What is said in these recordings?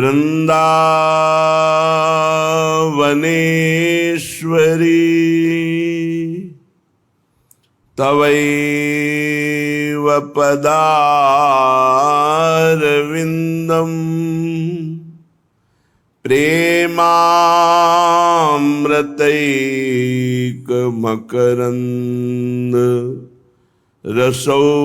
वृंदावनेश्वरी तवैव पदारविन्दम् प्रेमामृतैकमकरन्द रसौघपूर्णम्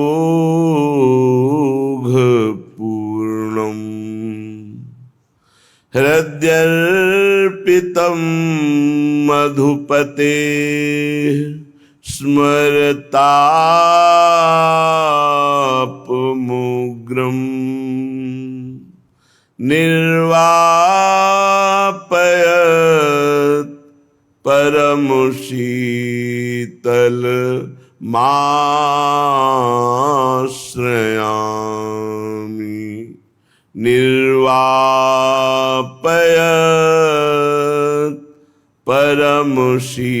हृद्यर्पितं मधुपते स्मरतापमुग्रम् निर्वापयत् परमशीतलमाश्रयामि निर्वापयत् परमशीतलमाश्रयामि।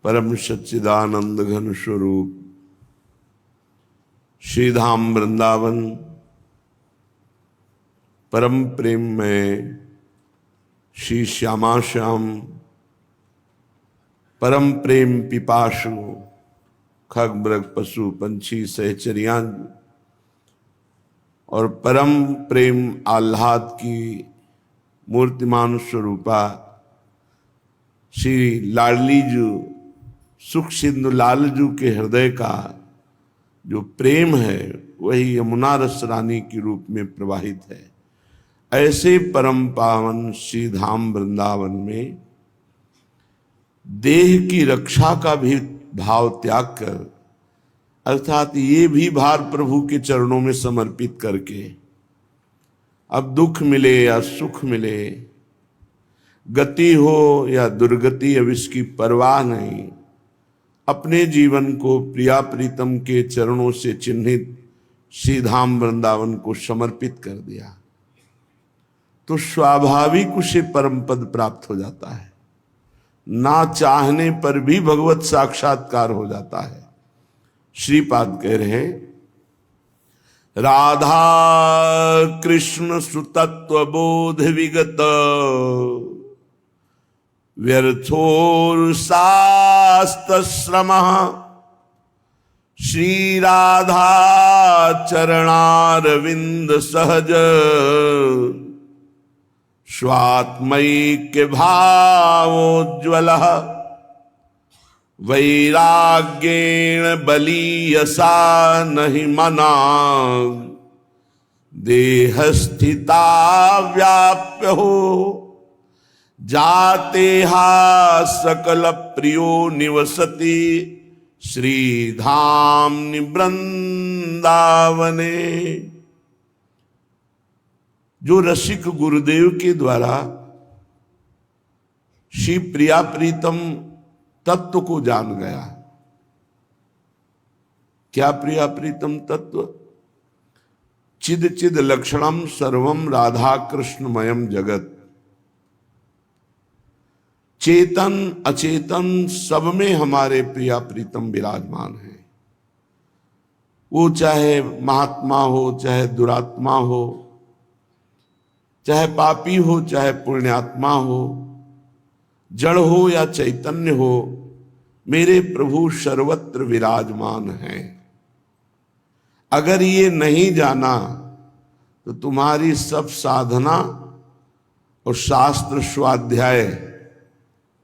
परम सच्चिदानंद घन स्वरूप श्री धाम वृंदावन परम प्रेम में श्री श्यामा श्याम परम प्रेम पिपासु खग मृग पशु पंछी सहचरियां और परम प्रेम आह्लाद की मूर्तिमान स्वरूपा श्री लाडली जू सुख सिंधु लालजू के हृदय का जो प्रेम है वही यमुना रस रानी के रूप में प्रवाहित है। ऐसे परम पावन श्री धाम वृंदावन में देह की रक्षा का भी भाव त्याग कर अर्थात ये भी भार प्रभु के चरणों में समर्पित करके अब दुख मिले या सुख मिले, गति हो या दुर्गति, अब इसकी परवाह नहीं, अपने जीवन को प्रिया प्रीतम के चरणों से चिन्हित श्री धाम वृंदावन को समर्पित कर दिया तो स्वाभाविक उसे परम पद प्राप्त हो जाता है। ना चाहने पर भी भगवत साक्षात्कार हो जाता है। श्रीपाद कह रहे राधा कृष्ण सुतत्व बोध विगत व्यर्थोर्सास्तश्रमः श्री राधा चरणारविंद सहज स्वात्मैक्य भावोज्ज्वलः वैराग्येण बलीयसा नहि मना देहस्थिता व्याप्य हो जाते हा सकल प्रियो निवसति श्रीधाम वृंदावने। जो रसिक गुरुदेव के द्वारा श्री प्रिया प्रीतम तत्व को जान गया। क्या प्रिया प्रीतम तत्व? चिद चिद लक्षणम सर्वम राधा कृष्णमयम जगत। चेतन अचेतन सब में हमारे प्रिया प्रीतम विराजमान है। वो चाहे महात्मा हो, चाहे दुरात्मा हो, चाहे पापी हो, चाहे पुण्यात्मा हो, जड़ हो या चैतन्य हो, मेरे प्रभु सर्वत्र विराजमान हैं। अगर ये नहीं जाना तो तुम्हारी सब साधना और शास्त्र स्वाध्याय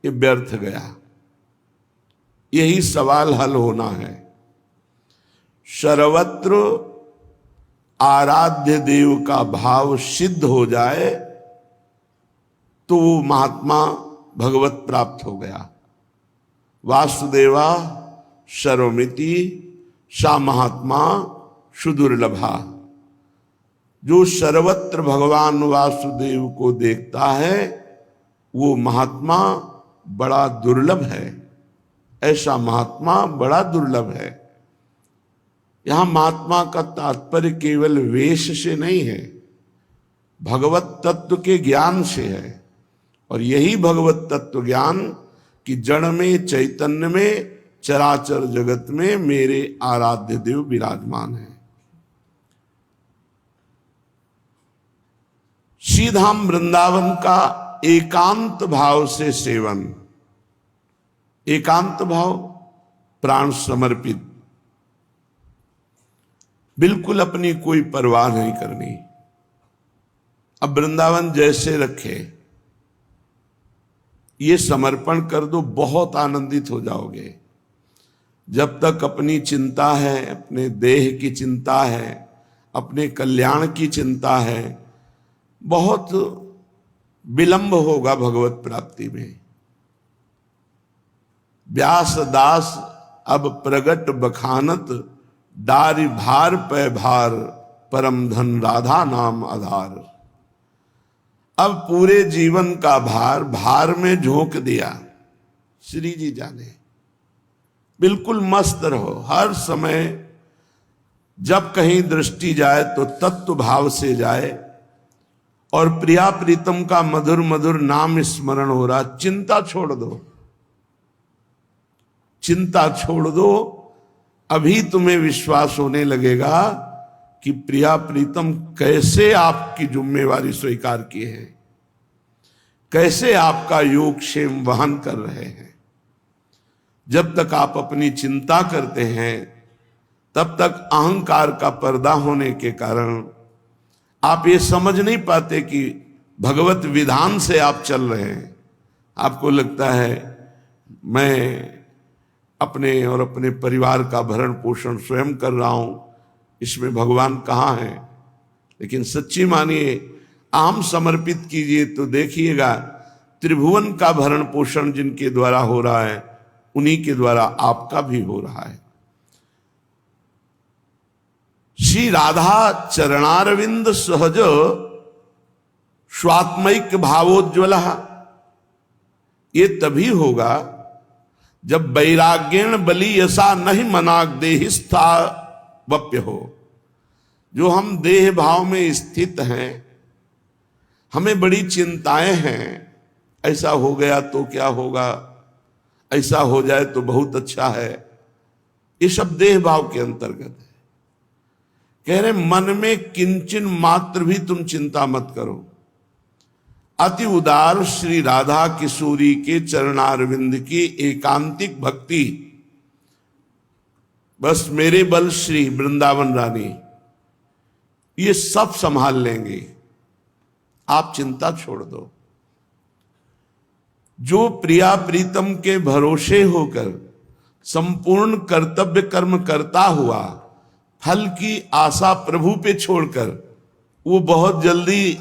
ये व्यर्थ गया। यही सवाल हल होना है। सर्वत्र आराध्य देव का भाव सिद्ध हो जाए तो वो महात्मा भगवत प्राप्त हो गया। वासुदेवा सर्वमिति सा महात्मा सुदुर्लभा। जो सर्वत्र भगवान वासुदेव को देखता है वो महात्मा बड़ा दुर्लभ है। ऐसा महात्मा बड़ा दुर्लभ है। यहां महात्मा का तात्पर्य केवल वेश से नहीं है, भगवत तत्व के ज्ञान से है। और यही भगवत तत्व ज्ञान कि जड़ में, चैतन्य में, चराचर जगत में मेरे आराध्य देव विराजमान है। श्री धाम वृंदावन का एकांत भाव से सेवन, एकांत भाव, प्राण समर्पित, बिल्कुल अपनी कोई परवाह नहीं करनी। अब वृंदावन जैसे रखे ये समर्पण कर दो, बहुत आनंदित हो जाओगे। जब तक अपनी चिंता है, अपने देह की चिंता है, अपने कल्याण की चिंता है, बहुत विलंब होगा भगवत प्राप्ति में। व्यास दास अब प्रगट बखानत, डारि भार पे भार, परम धन राधा नाम आधार। अब पूरे जीवन का भार भार में झोंक दिया। श्री जी जाने, बिल्कुल मस्त रहो। हर समय जब कहीं दृष्टि जाए तो तत्व भाव से जाए, और प्रिया प्रीतम का मधुर मधुर नाम स्मरण हो रहा। चिंता छोड़ दो, चिंता छोड़ दो। अभी तुम्हें विश्वास होने लगेगा कि प्रिया प्रीतम कैसे आपकी जिम्मेवारी स्वीकार किए हैं, कैसे आपका योगक्षेम वहन कर रहे हैं। जब तक आप अपनी चिंता करते हैं तब तक अहंकार का पर्दा होने के कारण आप ये समझ नहीं पाते कि भगवत विधान से आप चल रहे हैं। आपको लगता है मैं अपने और अपने परिवार का भरण पोषण स्वयं कर रहा हूं, इसमें भगवान कहाँ है। लेकिन सच्ची मानिए, आम समर्पित कीजिए तो देखिएगा त्रिभुवन का भरण पोषण जिनके द्वारा हो रहा है, उन्हीं के द्वारा आपका भी हो रहा है। श्री राधा चरणारविंद सहज स्वात्मैक भावोज्वल, ये तभी होगा जब वैराग्यण बली यसा नहीं मनाग देहिस्था वप्य हो। जो हम देह भाव में स्थित हैं, हमें बड़ी चिंताएं हैं, ऐसा हो गया तो क्या होगा, ऐसा हो जाए तो बहुत अच्छा है। ये सब देह भाव के अंतर्गत है। कह रहे मन में किंचन मात्र भी तुम चिंता मत करो। अति उदार श्री राधा किशोरी के चरणारविंद की एकांतिक भक्ति, बस मेरे बल श्री वृंदावन रानी ये सब संभाल लेंगे। आप चिंता छोड़ दो। जो प्रिया प्रीतम के भरोसे होकर संपूर्ण कर्तव्य कर्म करता हुआ फल की आशा प्रभु पे छोड़कर वो बहुत जल्दी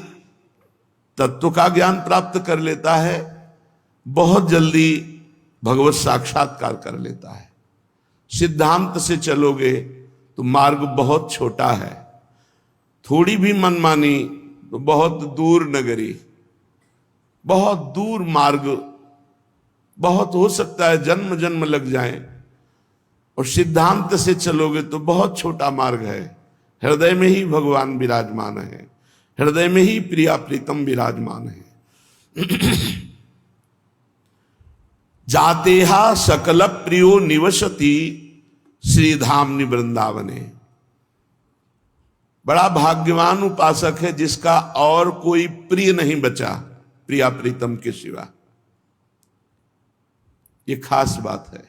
तत्व का ज्ञान प्राप्त कर लेता है, बहुत जल्दी भगवत साक्षात्कार कर लेता है। सिद्धांत से चलोगे तो मार्ग बहुत छोटा है, थोड़ी भी मनमानी तो बहुत दूर नगरी, बहुत दूर मार्ग, बहुत हो सकता है जन्म जन्म लग जाए। और सिद्धांत से चलोगे तो बहुत छोटा मार्ग है। हृदय में ही भगवान विराजमान है, हृदय में ही प्रिया प्रीतम विराजमान है। जातेहा सकल प्रियो निवसति श्रीधाम वृंदावने। बड़ा भाग्यवान उपासक है जिसका और कोई प्रिय नहीं बचा प्रिया प्रीतम के सिवा। ये खास बात है।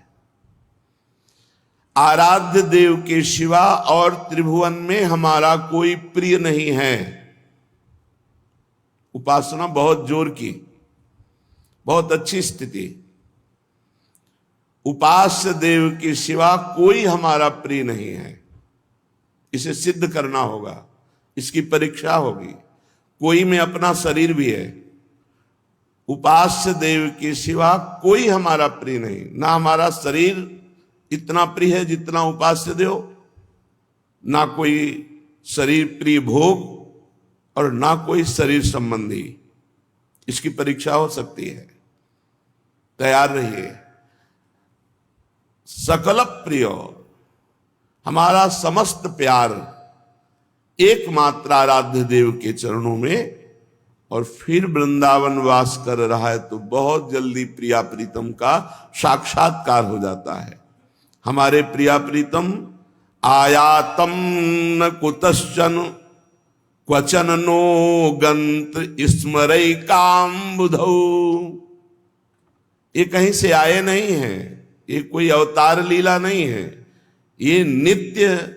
आराध्य देव के सिवा और त्रिभुवन में हमारा कोई प्रिय नहीं है। उपासना बहुत जोर की, बहुत अच्छी स्थिति। उपास्य देव के सिवा कोई हमारा प्रिय नहीं है। इसे सिद्ध करना होगा, इसकी परीक्षा होगी। कोई में अपना शरीर भी है। उपास्य देव के सिवा कोई हमारा प्रिय नहीं। ना हमारा शरीर इतना प्रिय है जितना उपास्य देव, ना कोई शरीर प्रिय भोग, और ना कोई शरीर संबंधी। इसकी परीक्षा हो सकती है, तैयार रहिए। सकल प्रिय, हमारा समस्त प्यार एकमात्र आराध्य देव के चरणों में और फिर वृंदावन वास कर रहा है तो बहुत जल्दी प्रिया प्रीतम का साक्षात्कार हो जाता है। हमारे प्रिया प्रीतम आयातम न कुतश्चन क्वचन नो गंत्र स्मरई काम बुधौ। ये कहीं से आए नहीं है, ये कोई अवतार लीला नहीं है, ये नित्य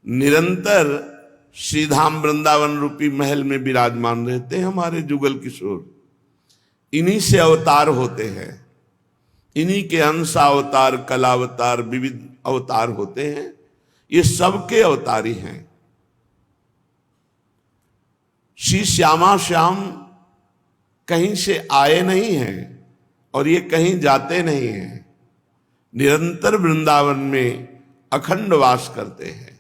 निरंतर श्रीधाम वृंदावन रूपी महल में विराजमान रहते हैं हमारे जुगल किशोर। इन्हीं से अवतार होते हैं, इन्हीं के अंशावतार, कलावतार, विविध अवतार होते हैं। ये सबके अवतारी हैं। श्री श्यामा श्याम कहीं से आए नहीं हैं और ये कहीं जाते नहीं हैं, निरंतर वृंदावन में अखंड वास करते हैं।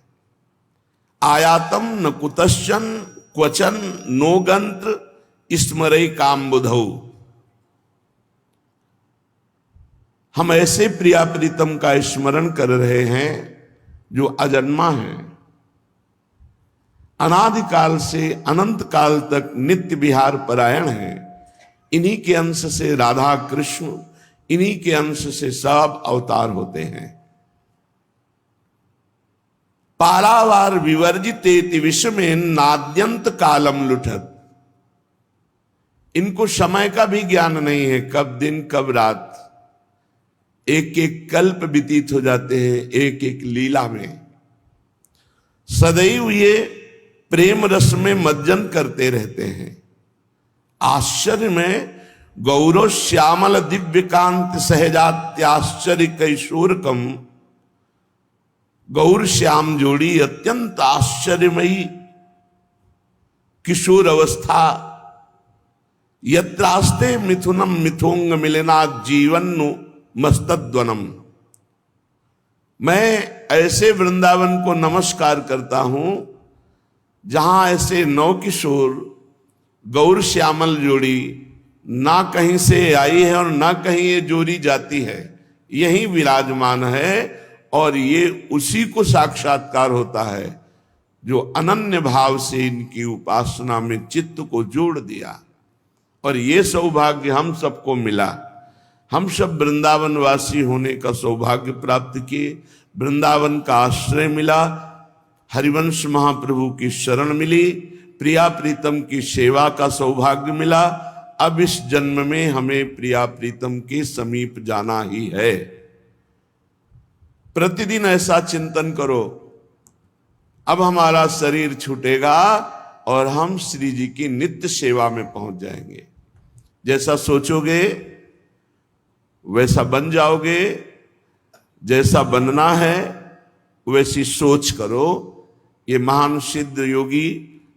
आयातम न कुतश्चन क्वचन नो गंत्र स्मरई काम बुधौ। हम ऐसे प्रिया प्रीतम का स्मरण कर रहे हैं जो अजन्मा है, अनादिकाल से अनंत काल तक नित्य विहार परायण है। इन्हीं के अंश से राधा कृष्ण, इन्हीं के अंश से सब अवतार होते हैं। पारावार विवर्जितेति विषमें नाद्यंत कालम लुठत। इनको समय का भी ज्ञान नहीं है, कब दिन कब रात। एक एक कल्प व्यतीत हो जाते हैं एक एक लीला में। सदैव ये प्रेम रस में मज्जन करते रहते हैं। आश्चर्य में गौरव श्यामल दिव्य कांत सहजात्याश्चर्य कैशोरकम। गौर श्याम जोड़ी अत्यंत आश्चर्यमयी किशोर अवस्था। यत्रास्ते मिथुनम मिथुंग मिलना जीवन मस्तद्वनम। मैं ऐसे वृंदावन को नमस्कार करता हूं जहां ऐसे नौ किशोर गौर श्यामल जोड़ी ना कहीं से आई है और ना कहीं ये जोड़ी जाती है, यही विराजमान है। और ये उसी को साक्षात्कार होता है जो अनन्य भाव से इनकी उपासना में चित्त को जोड़ दिया। और ये सौभाग्य हम सबको मिला। हम सब वृंदावन वासी होने का सौभाग्य प्राप्त किए, वृंदावन का आश्रय मिला, हरिवंश महाप्रभु की शरण मिली, प्रिया प्रीतम की सेवा का सौभाग्य मिला। अब इस जन्म में हमें प्रिया प्रीतम के समीप जाना ही है। प्रतिदिन ऐसा चिंतन करो। अब हमारा शरीर छूटेगा और हम श्री जी की नित्य सेवा में पहुंच जाएंगे। जैसा सोचोगे वैसा बन जाओगे, जैसा बनना है वैसी सोच करो। ये महान सिद्ध योगी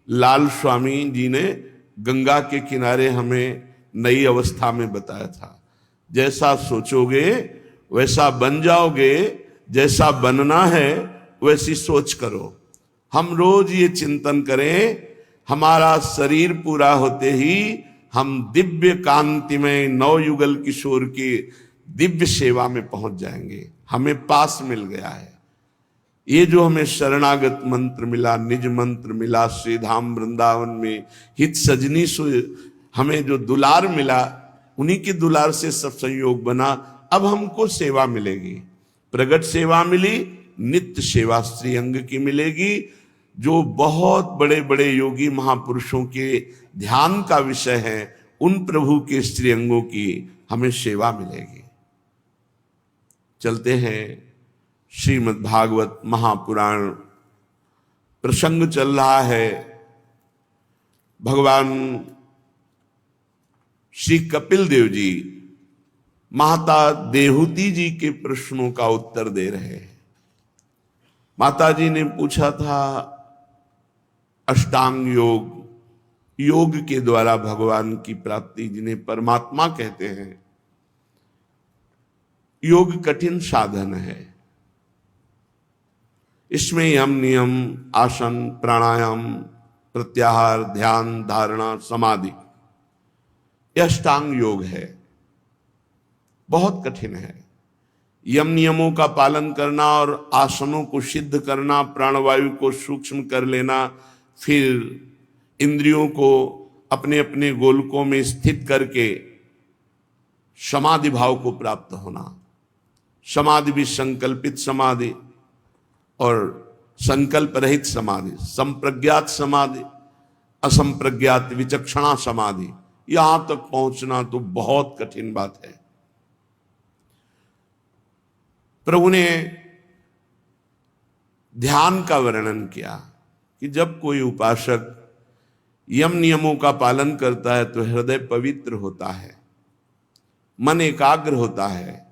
लाल स्वामी जी ने गंगा के किनारे हमें नई अवस्था में बताया था। जैसा सोचोगे वैसा बन जाओगे, जैसा बनना है वैसी सोच करो। हम रोज ये चिंतन करें, हमारा शरीर पूरा होते ही हम दिव्य कांति में नवयुगल किशोर की दिव्य सेवा में पहुंच जाएंगे। हमें पास मिल गया है। ये जो हमें शरणागत मंत्र मिला, निज मंत्र मिला, श्रीधाम वृंदावन में हित सजनी से हमें जो दुलार मिला, उन्हीं के दुलार से सब संयोग बना। अब हमको सेवा मिलेगी, प्रगट सेवा मिली, नित्य सेवा श्री अंग की मिलेगी, जो बहुत बड़े बड़े योगी महापुरुषों के ध्यान का विषय है। उन प्रभु के श्री अंगों की हमें सेवा मिलेगी। चलते हैं श्रीमद् भागवत महापुराण प्रसंग चल रहा है। भगवान श्री कपिल देव जी माता देहूती जी के प्रश्नों का उत्तर दे रहे हैं। माता जी ने पूछा था अष्टांग योग, योग के द्वारा भगवान की प्राप्ति जिन्हें परमात्मा कहते हैं। योग कठिन साधन है, इसमें यम नियम, आसन, प्राणायाम, प्रत्याहार, ध्यान, धारणा, समाधि, यह अष्टांग योग है। बहुत कठिन है। यम नियमों का पालन करना और आसनों को सिद्ध करना, प्राणवायु को सूक्ष्म कर लेना, फिर इंद्रियों को अपने अपने गोलकों में स्थित करके समाधि भाव को प्राप्त होना। समाधि भी संकल्पित समाधि और संकल्प रहित समाधि, संप्रज्ञात समाधि, असंप्रज्ञात विचक्षणा समाधि, यहां तक पहुंचना तो बहुत कठिन बात है। प्रभु ने ध्यान का वर्णन किया कि जब कोई उपासक यम नियमों का पालन करता है तो हृदय पवित्र होता है, मन एकाग्र होता है।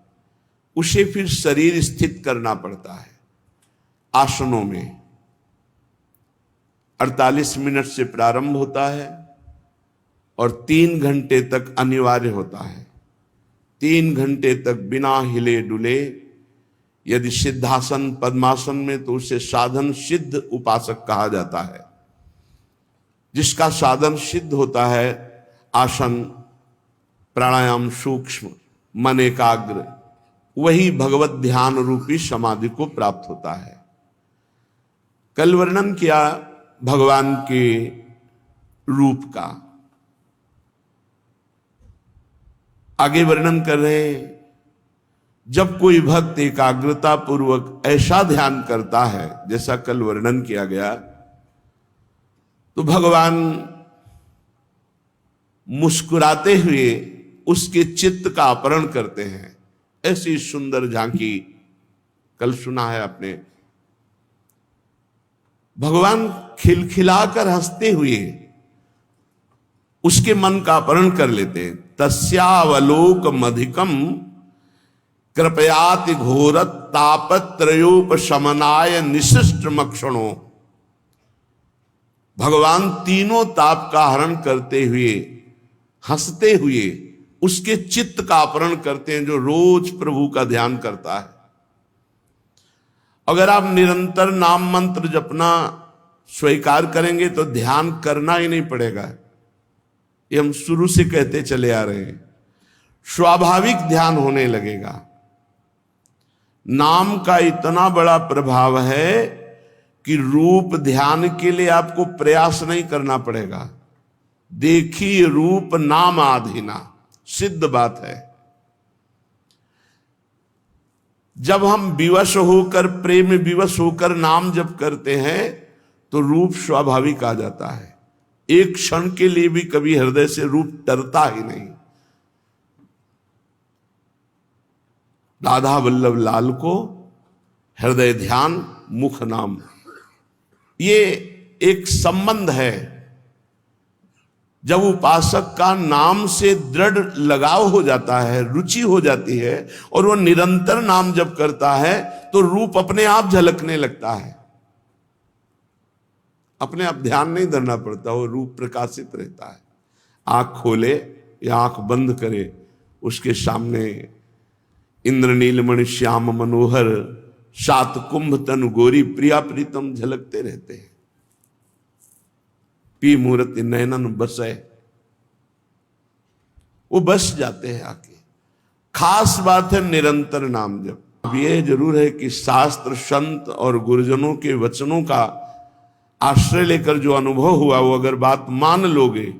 उसे फिर शरीर स्थित करना पड़ता है आसनों में। 48 मिनट से प्रारंभ होता है और 3 घंटे तक अनिवार्य होता है। 3 घंटे तक बिना हिले डुले, यदि सिद्धासन पद्मासन में तो उसे साधन सिद्ध उपासक कहा जाता है। जिसका साधन सिद्ध होता है, आसन, प्राणायाम सूक्ष्म, मन एकाग्र, वही भगवत ध्यान रूपी समाधि को प्राप्त होता है। कल वर्णन किया भगवान के रूप का, आगे वर्णन कर रहे हैं। जब कोई भक्त एकाग्रता पूर्वक ऐसा ध्यान करता है जैसा कल वर्णन किया गया, तो भगवान मुस्कुराते हुए उसके चित्त का अपहरण करते हैं। ऐसी सुंदर झांकी कल सुना है आपने। भगवान खिलखिलाकर हंसते हुए उसके मन का अपहरण कर लेते हैं। तस्यावलोक मधिकम कृपयाति घोरत तापत्रयोपशमनाय निशिष्ट मक्षणों। भगवान तीनों ताप का हरण करते हुए, हंसते हुए उसके चित्त का अपहरण करते हैं जो रोज प्रभु का ध्यान करता है। अगर आप निरंतर नाम मंत्र जपना स्वीकार करेंगे तो ध्यान करना ही नहीं पड़ेगा। ये हम शुरू से कहते चले आ रहे हैं। स्वाभाविक ध्यान होने लगेगा। नाम का इतना बड़ा प्रभाव है कि रूप ध्यान के लिए आपको प्रयास नहीं करना पड़ेगा। देखिए रूप नाम आधीना, सिद्ध बात है। जब हम विवश होकर, प्रेम विवश होकर नाम जप करते हैं तो रूप स्वाभाविक आ जाता है। एक क्षण के लिए भी कभी हृदय से रूप टरता ही नहीं। राधा वल्लभ लाल को हृदय ध्यान, मुख नाम, ये एक संबंध है। जब उपासक का नाम से दृढ़ लगाव हो जाता है, रुचि हो जाती है और वह निरंतर नाम जप करता है तो रूप अपने आप झलकने लगता है। अपने आप ध्यान नहीं धरना पड़ता, वो रूप प्रकाशित रहता है। आंख खोले या आंख बंद करे, उसके सामने इंद्रनीलमणि श्याम मनोहर सात कुंभ तनु गोरी प्रिया प्रीतम झलकते रहते हैं। पी मूर्ति नयनन बसे, वो बस जाते हैं आके। खास बात है निरंतर नाम जप। अब ये जरूर है कि शास्त्र, संत और गुरुजनों के वचनों का आश्रय लेकर जो अनुभव हुआ, वो अगर बात मान लोगे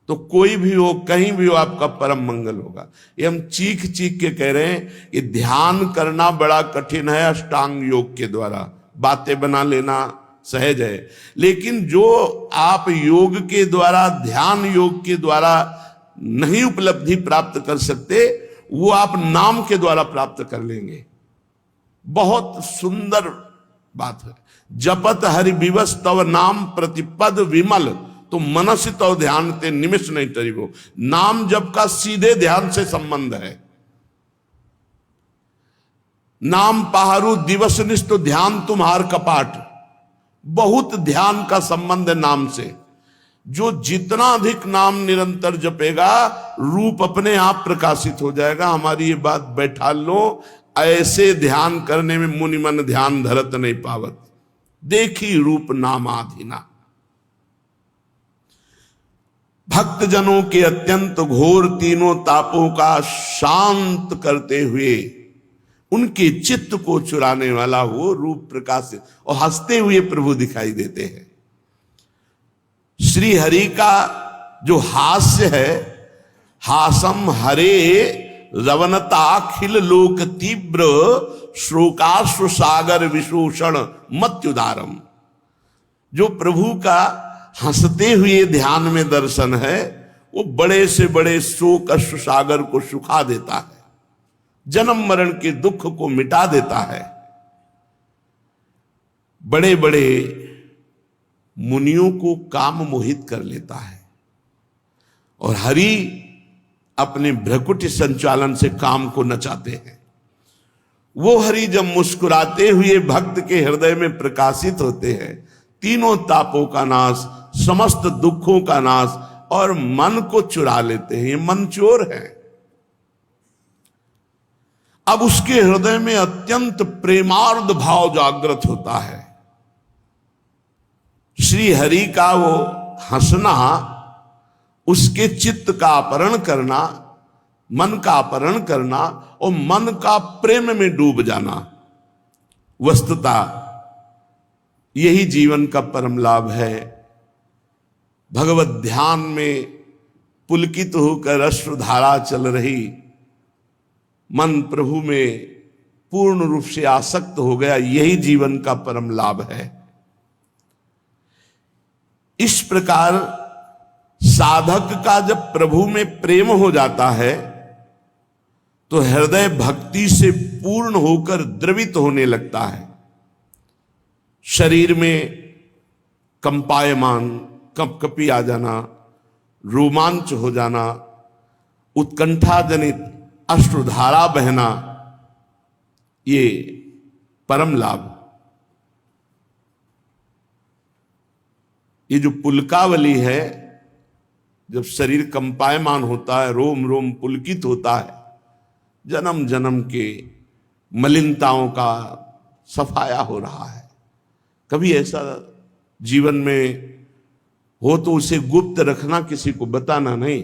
तो कोई भी हो, कहीं भी हो, आपका परम मंगल होगा। ये हम चीख चीख के कह रहे हैं कि ध्यान करना बड़ा कठिन है अष्टांग योग के द्वारा। बातें बना लेना सहज है, लेकिन जो आप योग के द्वारा, ध्यान योग के द्वारा नहीं उपलब्धि प्राप्त कर सकते, वो आप नाम के द्वारा प्राप्त कर लेंगे। बहुत सुंदर बात है। जपत हरि विवश तव नाम प्रतिपद विमल, तो मनस तो ध्यान ते निमिष नहीं तरीबो। नाम जप का सीधे ध्यान से संबंध है। नाम पहारू दिवस निष्ठ ध्यान तुम्हार कपाट, बहुत ध्यान का संबंध है नाम से। जो जितना अधिक नाम निरंतर जपेगा, रूप अपने आप प्रकाशित हो जाएगा। हमारी ये बात बैठा लो, ऐसे ध्यान करने में मुनि मन ध्यान धरत नहीं पावत। देखी रूप नाम आधीना। भक्त जनों के अत्यंत घोर तीनों तापों का शांत करते हुए उनके चित्त को चुराने वाला वो रूप प्रकाशित, और हंसते हुए प्रभु दिखाई देते हैं। श्री हरि का जो हास्य है, हासम हरे रवनताखिल लोक तीव्र श्लोकाश्रु सागर विशोषण मत्युदारम। जो प्रभु का हंसते हुए ध्यान में दर्शन है, वो बड़े से बड़े शोक अश्रु सागर को सुखा देता है, जन्म मरण के दुख को मिटा देता है। बड़े बड़े मुनियों को काम मोहित कर लेता है, और हरि अपने भ्रकुटी संचालन से काम को नचाते हैं। वो हरि जब मुस्कुराते हुए भक्त के हृदय में प्रकाशित होते हैं, तीनों तापों का नाश, समस्त दुखों का नाश, और मन को चुरा लेते हैं। ये मन चोर है। अब उसके हृदय में अत्यंत प्रेमार्द भाव जागृत होता है। श्री हरि का वो हंसना, उसके चित्त का अपहरण करना, मन का अपहरण करना और मन का प्रेम में डूब जाना, वस्तुतः यही जीवन का परम लाभ है। भगवत ध्यान में पुलकित होकर अश्रुधारा चल रही, मन प्रभु में पूर्ण रूप से आसक्त हो गया, यही जीवन का परम लाभ है। इस प्रकार साधक का जब प्रभु में प्रेम हो जाता है तो हृदय भक्ति से पूर्ण होकर द्रवित होने लगता है। शरीर में कंपायमान, कपकपी आ जाना, रोमांच हो जाना, उत्कंठा जनित अश्रुधारा बहना, ये परम लाभ। ये जो पुलकावली है, जब शरीर कंपायमान होता है, रोम रोम पुलकित होता है, जन्म जन्म के मलिनताओं का सफाया हो रहा है। कभी ऐसा जीवन में हो तो उसे गुप्त रखना, किसी को बताना नहीं।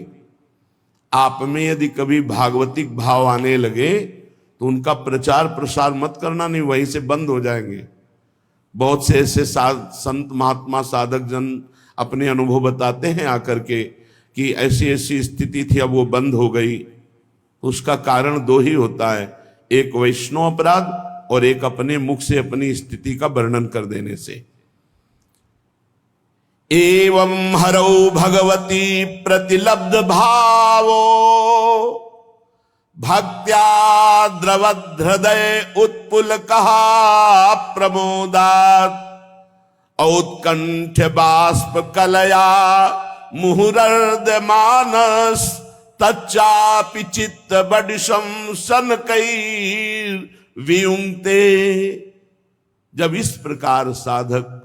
आप में यदि कभी भागवतिक भाव आने लगे तो उनका प्रचार प्रसार मत करना, नहीं वहीं से बंद हो जाएंगे। बहुत से ऐसे संत महात्मा साधक जन अपने अनुभव बताते हैं आकर के कि ऐसी ऐसी स्थिति थी, अब वो बंद हो गई। उसका कारण दो ही होता है, एक वैष्णव अपराध और एक अपने मुख से अपनी स्थिति का वर्णन कर देने से। एवं हरौ भगवती प्रतिलब्ध भावो भक्त्या द्रवद हृदय उत्पुल कहा प्रमोदात औत्कंठ बाष्प कलया मुहुरर्द मानस तच्चापि चित्त बडिशम सन कई वियुंक्ते। जब इस प्रकार साधक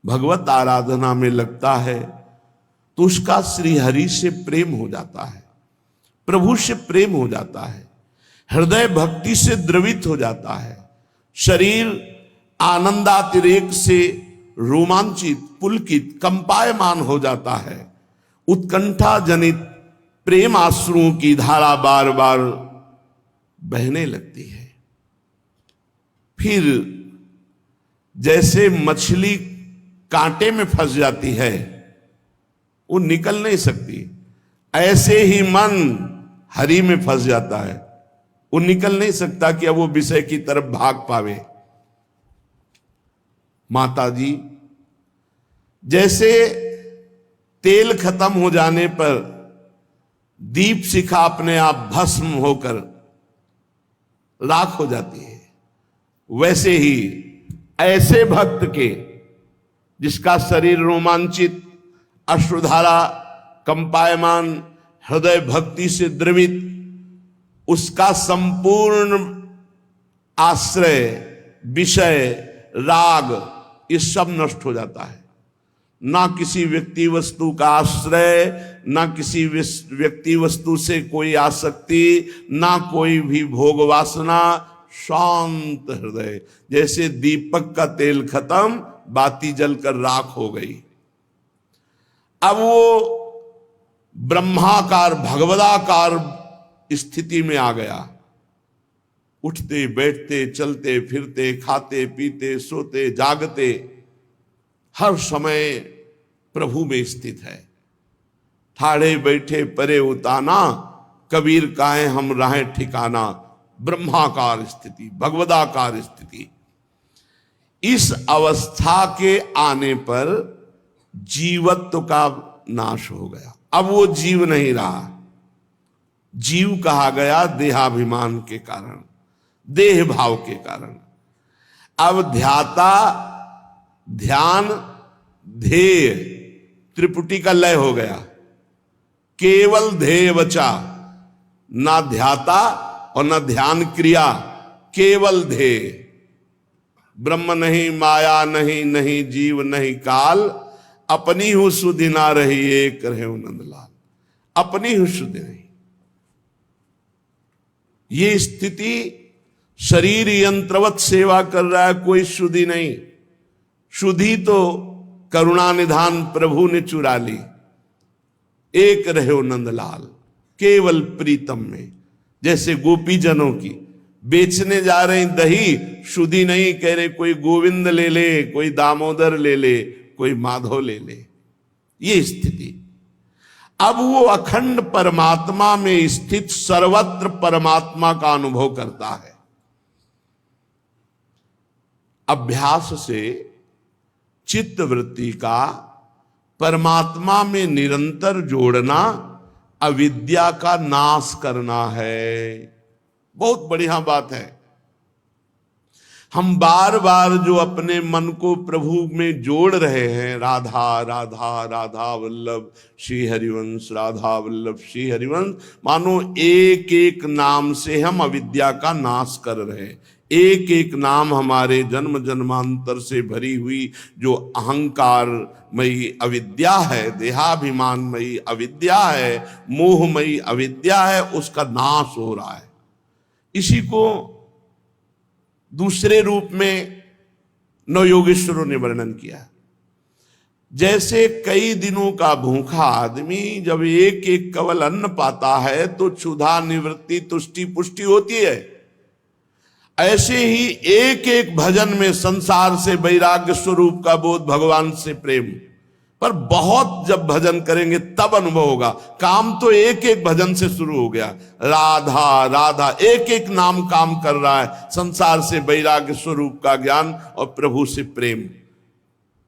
भगवत आराधना में लगता है तो उसका श्री हरि से प्रेम हो जाता है, प्रभु से प्रेम हो जाता है, हृदय भक्ति से द्रवित हो जाता है, शरीर आनंदातिरेक से रोमांचित, पुलकित, कंपायमान हो जाता है। उत्कंठा जनित प्रेम आश्रुओं की धारा बार बार बहने लगती है। फिर जैसे मछली कांटे में फंस जाती है, वो निकल नहीं सकती, ऐसे ही मन हरि में फंस जाता है, वो निकल नहीं सकता कि अब वो विषय की तरफ भाग पावे। माता जी, जैसे तेल खत्म हो जाने पर दीप शिखा अपने आप भस्म होकर राख हो जाती है, वैसे ही ऐसे भक्त के जिसका शरीर रोमांचित, अश्रुधारा, कंपायमान, हृदय भक्ति से द्रवित, उसका संपूर्ण आश्रय, विषय, राग, ये सब नष्ट हो जाता है। ना किसी व्यक्ति वस्तु का आश्रय, ना किसी व्यक्ति वस्तु से कोई आसक्ति, ना कोई भी भोग वासना, शांत हृदय। जैसे दीपक का तेल खत्म, बाती जलकर राख हो गई। अब वो ब्रह्माकार, भगवदाकार स्थिति में आ गया। उठते बैठते, चलते फिरते, खाते पीते, सोते जागते, हर समय प्रभु में स्थित है। ठाड़े बैठे परे उताना, कबीर काहे हम रहें ठिकाना। ब्रह्माकार स्थिति, भगवदाकार स्थिति। इस अवस्था के आने पर जीवत्व का नाश हो गया। अब वो जीव नहीं रहा, जीव कहा गया देहाभिमान के कारण, देह भाव के कारण। अब ध्याता, ध्यान, ध्येय, त्रिपुटी का लय हो गया। केवल ध्येय बचा, ना ध्याता और ना ध्यान क्रिया, केवल ध्येय। ब्रह्म नहीं, माया नहीं, नहीं जीव नहीं काल, अपनी हूं सुधि ना रही एक रहे नंदलाल। अपनी हूं सुधि नहीं। ये स्थिति, शरीर यंत्रवत सेवा कर रहा है, कोई शुद्धि नहीं। शुद्धि तो करुणा निधान प्रभु ने चुरा ली। एक रहे नंदलाल, केवल प्रीतम में। जैसे गोपी जनों की बेचने जा रहे दही, शुद्धि नहीं, कह रहे कोई गोविंद ले ले, कोई दामोदर ले ले, कोई माधव ले ले। ये स्थिति। अब वो अखंड परमात्मा में स्थित सर्वत्र परमात्मा का अनुभव करता है। अभ्यास से चित्त वृत्ति का परमात्मा में निरंतर जोड़ना अविद्या का नाश करना है। बहुत बढ़िया बात है। हम बार बार जो अपने मन को प्रभु में जोड़ रहे हैं, राधा राधा राधा वल्लभ श्री हरिवंश, राधा वल्लभ श्री हरिवंश, मानो एक एक नाम से हम अविद्या का नाश कर रहे हैं। एक एक नाम हमारे जन्म जन्मांतर से भरी हुई जो अहंकारमयी अविद्या है, देहाभिमानमयी अविद्या है, मोहमयी अविद्या है, उसका नाश हो रहा है। इसी को दूसरे रूप में नवयोगेश्वरों ने वर्णन किया। जैसे कई दिनों का भूखा आदमी जब एक एक कवल अन्न पाता है तो क्षुधा निवृत्ति तुष्टि पुष्टि होती है। ऐसे ही एक एक भजन में संसार से वैराग्य स्वरूप का बोध, भगवान से प्रेम। पर बहुत जब भजन करेंगे तब अनुभव होगा। काम तो एक एक भजन से शुरू हो गया, राधा राधा, एक एक नाम काम कर रहा है, संसार से वैराग्य स्वरूप का ज्ञान और प्रभु से प्रेम।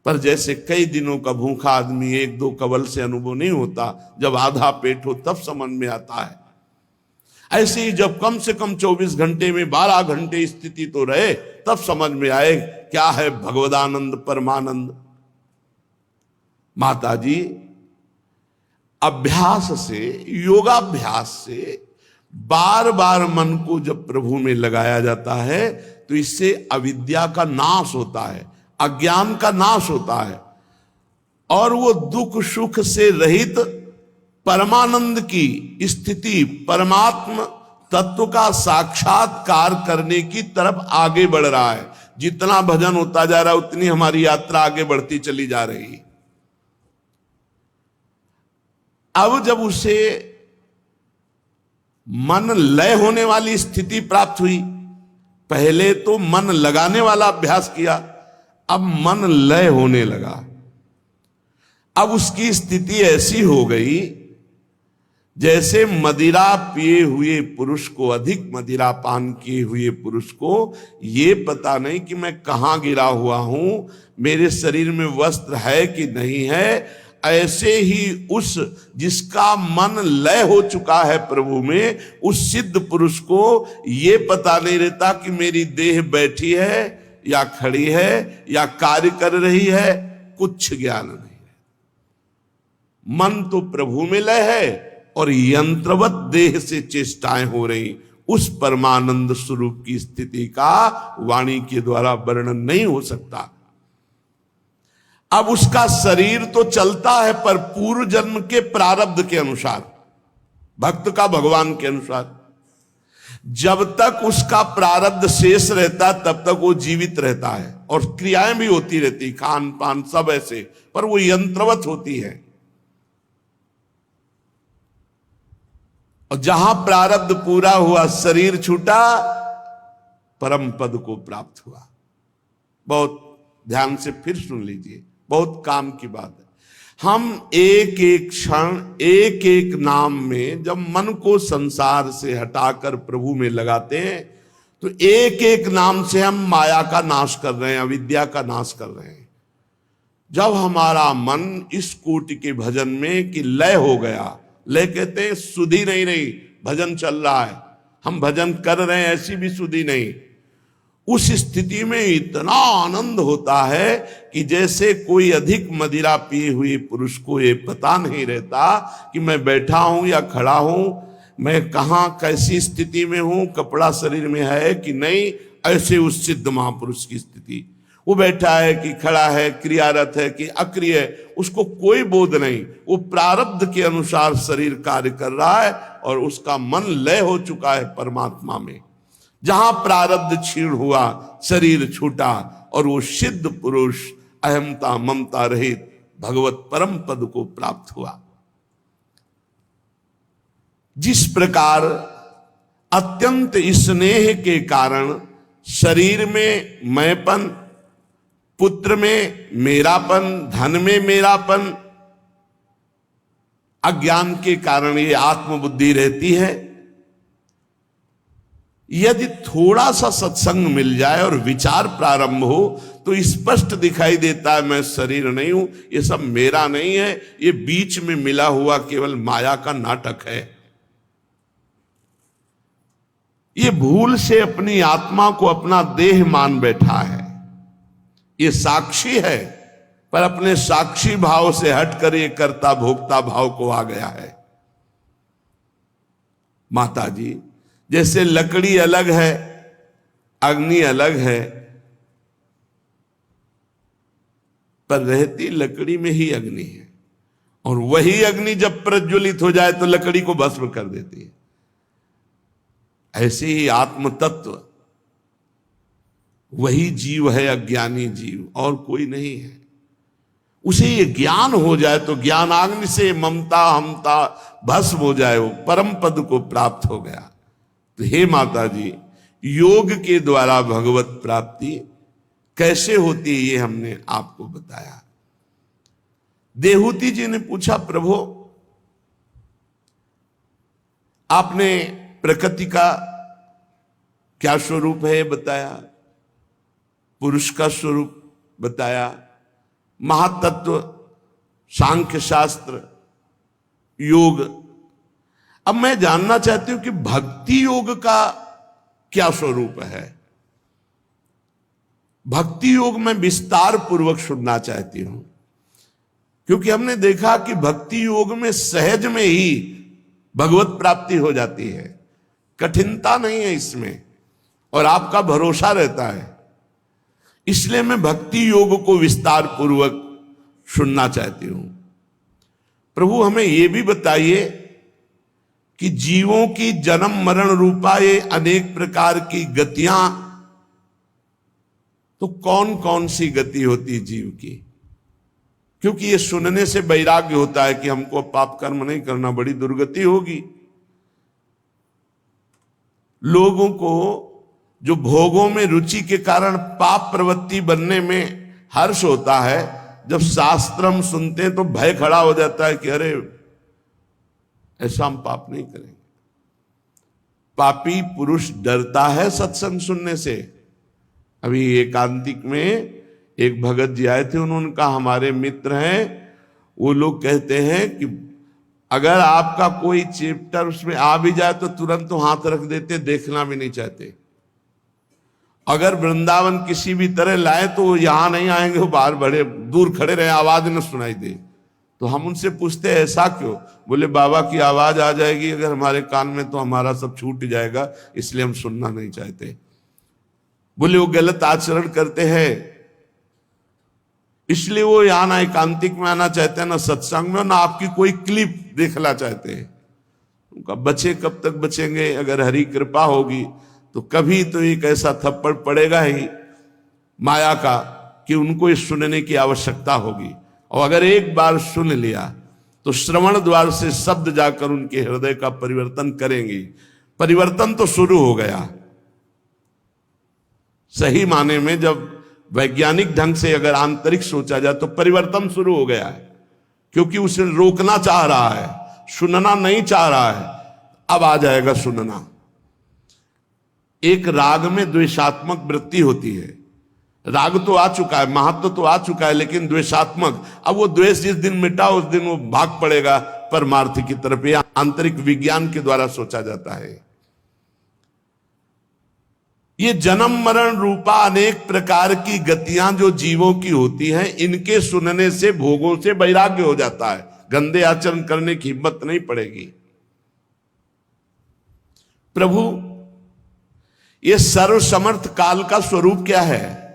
पर जैसे कई दिनों का भूखा आदमी एक दो कवल से अनुभव नहीं होता, जब आधा पेट हो तब समझ में आता है। ऐसे ही जब कम से कम 24 घंटे में 12 घंटे स्थिति तो रहे तब समझ में आए क्या है भगवदानंद, परमानंद। माता जी, अभ्यास से, योगाभ्यास से बार बार मन को जब प्रभु में लगाया जाता है तो इससे अविद्या का नाश होता है, अज्ञान का नाश होता है और वो दुख सुख से रहित परमानंद की स्थिति, परमात्म तत्व का साक्षात्कार करने की तरफ आगे बढ़ रहा है। जितना भजन होता जा रहा है उतनी हमारी यात्रा आगे बढ़ती चली जा रही है। अब जब उसे मन लय होने वाली स्थिति प्राप्त हुई, पहले तो मन लगाने वाला अभ्यास किया, अब मन लय होने लगा। अब उसकी स्थिति ऐसी हो गई जैसे मदिरा पिए हुए पुरुष को, अधिक मदिरा पान किए हुए पुरुष को ये पता नहीं कि मैं कहां गिरा हुआ हूं, मेरे शरीर में वस्त्र है कि नहीं है। ऐसे ही उस जिसका मन लय हो चुका है प्रभु में, उस सिद्ध पुरुष को ये पता नहीं रहता कि मेरी देह बैठी है या खड़ी है या कार्य कर रही है, कुछ ज्ञान नहीं है। मन तो प्रभु में लय है और यंत्रवत देह से चेष्टाएं हो रही। उस परमानंद स्वरूप की स्थिति का वाणी के द्वारा वर्णन नहीं हो सकता। अब उसका शरीर तो चलता है पर पूर्व जन्म के प्रारब्ध के अनुसार, भक्त का भगवान के अनुसार। जब तक उसका प्रारब्ध शेष रहता तब तक वो जीवित रहता है और क्रियाएं भी होती रहती, खान पान सब ऐसे, पर वो यंत्रवत होती है। और जहां प्रारब्ध पूरा हुआ, शरीर छूटा, परम पद को प्राप्त हुआ। बहुत ध्यान से फिर सुन लीजिए, बहुत काम की बात है। हम एक एक क्षण, एक एक नाम में जब मन को संसार से हटाकर प्रभु में लगाते हैं, तो एक एक नाम से हम माया का नाश कर रहे हैं, अविद्या का नाश कर रहे हैं। जब हमारा मन इस कोटि के भजन में कि लय हो गया, लय कहते हैं सुधि नहीं रही, भजन चल रहा है, हम भजन कर रहे हैं, ऐसी भी सुधि नहीं। उस स्थिति में इतना आनंद होता है कि जैसे कोई अधिक मदिरा पिए हुए पुरुष को ये पता नहीं रहता कि मैं बैठा हूं या खड़ा हूं, मैं कहां कैसी स्थिति में हूं, कपड़ा शरीर में है कि नहीं। ऐसे उस सिद्ध महापुरुष की स्थिति, वो बैठा है कि खड़ा है, क्रियारत है कि अक्रिय है, उसको कोई बोध नहीं। वो प्रारब्ध के अनुसार शरीर कार्य कर रहा है और उसका मन लय हो चुका है परमात्मा में। जहां प्रारब्ध क्षीण हुआ, शरीर छूटा और वो सिद्ध पुरुष अहमता ममता रहित भगवत परम पद को प्राप्त हुआ। जिस प्रकार अत्यंत स्नेह के कारण शरीर में मैंपन, पुत्र में मेरापन, धन में मेरापन, अज्ञान के कारण ये आत्मबुद्धि रहती है, यदि थोड़ा सा सत्संग मिल जाए और विचार प्रारंभ हो तो स्पष्ट दिखाई देता है मैं शरीर नहीं हूं, ये सब मेरा नहीं है, ये बीच में मिला हुआ केवल माया का नाटक है। ये भूल से अपनी आत्मा को अपना देह मान बैठा है। ये साक्षी है पर अपने साक्षी भाव से हटकर ये कर्ता भोक्ता भाव को आ गया है। माता जी, जैसे लकड़ी अलग है, अग्नि अलग है, पर रहती लकड़ी में ही अग्नि है, और वही अग्नि जब प्रज्वलित हो जाए तो लकड़ी को भस्म कर देती है। ऐसे ही आत्म तत्व वही जीव है, अज्ञानी जीव, और कोई नहीं है। उसे ये ज्ञान हो जाए तो ज्ञानाग्नि से ममता हमता भस्म हो जाए, वो परम पद को प्राप्त हो गया। तो हे माता जी, योग के द्वारा भगवत प्राप्ति कैसे होती है ये हमने आपको बताया। देहूती जी ने पूछा, प्रभु आपने प्रकृति का क्या स्वरूप है बताया, पुरुष का स्वरूप बताया, महातत्व, सांख्य शास्त्र, योग। अब मैं जानना चाहती हूं कि भक्ति योग का क्या स्वरूप है। भक्ति योग में विस्तार पूर्वक सुनना चाहती हूं, क्योंकि हमने देखा कि भक्ति योग में सहज में ही भगवत प्राप्ति हो जाती है, कठिनता नहीं है इसमें, और आपका भरोसा रहता है। इसलिए मैं भक्ति योग को विस्तार पूर्वक सुनना चाहती हूं। प्रभु हमें यह भी बताइए कि जीवों की जन्म मरण रूपा ये अनेक प्रकार की गतियां, तो कौन कौन सी गति होती है जीव की? क्योंकि ये सुनने से वैराग्य होता है कि हमको पाप कर्म नहीं करना, बड़ी दुर्गति होगी। लोगों को जो भोगों में रुचि के कारण पाप प्रवृत्ति बनने में हर्ष होता है, जब शास्त्र हम सुनते हैं तो भय खड़ा हो जाता है कि अरे ऐसा हम पाप नहीं करेंगे। पापी पुरुष डरता है सत्संग सुनने से। अभी एकांतिक में एक भगत जी आए थे, उन्होंने कहा हमारे मित्र हैं, वो लोग कहते हैं कि अगर आपका कोई चैप्टर उसमें आ भी जाए तो तुरंत हाथ रख देते, देखना भी नहीं चाहते। अगर वृंदावन किसी भी तरह लाए तो वो यहां नहीं आएंगे, वो बाहर बड़े दूर खड़े रहे, आवाज न सुनाई दे। तो हम उनसे पूछते हैं ऐसा क्यों? बोले बाबा की आवाज आ जाएगी अगर हमारे कान में तो हमारा सब छूट जाएगा, इसलिए हम सुनना नहीं चाहते। बोले वो गलत आचरण करते हैं, इसलिए वो यहां ना एकांतिक में आना चाहते हैं, ना सत्संग में, ना आपकी कोई क्लिप देखना चाहते हैं। उनका बचे कब तक बचेंगे? अगर हरि कृपा होगी तो कभी तो एक ऐसा थप्पड़ पड़ेगा ही माया का कि उनको इस सुनने की आवश्यकता होगी। और अगर एक बार सुन लिया तो श्रवण द्वार से शब्द जाकर उनके हृदय का परिवर्तन करेंगे। परिवर्तन तो शुरू हो गया। सही माने में जब वैज्ञानिक ढंग से अगर आंतरिक सोचा जाए तो परिवर्तन शुरू हो गया है। क्योंकि उसे रोकना चाह रहा है, सुनना नहीं चाह रहा है। अब आ जाएगा सुनना। एक राग में द्वेषात्मक वृत्ति होती है। राग तो आ चुका है, महत्व तो आ चुका है, लेकिन द्वेषात्मक, अब वो द्वेष जिस दिन मिटा उस दिन वो भाग पड़ेगा परमार्थ की तरफ। यह आंतरिक विज्ञान के द्वारा सोचा जाता है। ये जन्म मरण रूपा अनेक प्रकार की गतियां जो जीवों की होती हैं, इनके सुनने से भोगों से वैराग्य हो जाता है, गंदे आचरण करने की हिम्मत नहीं पड़ेगी। प्रभु, ये सर्वसमर्थ काल का स्वरूप क्या है?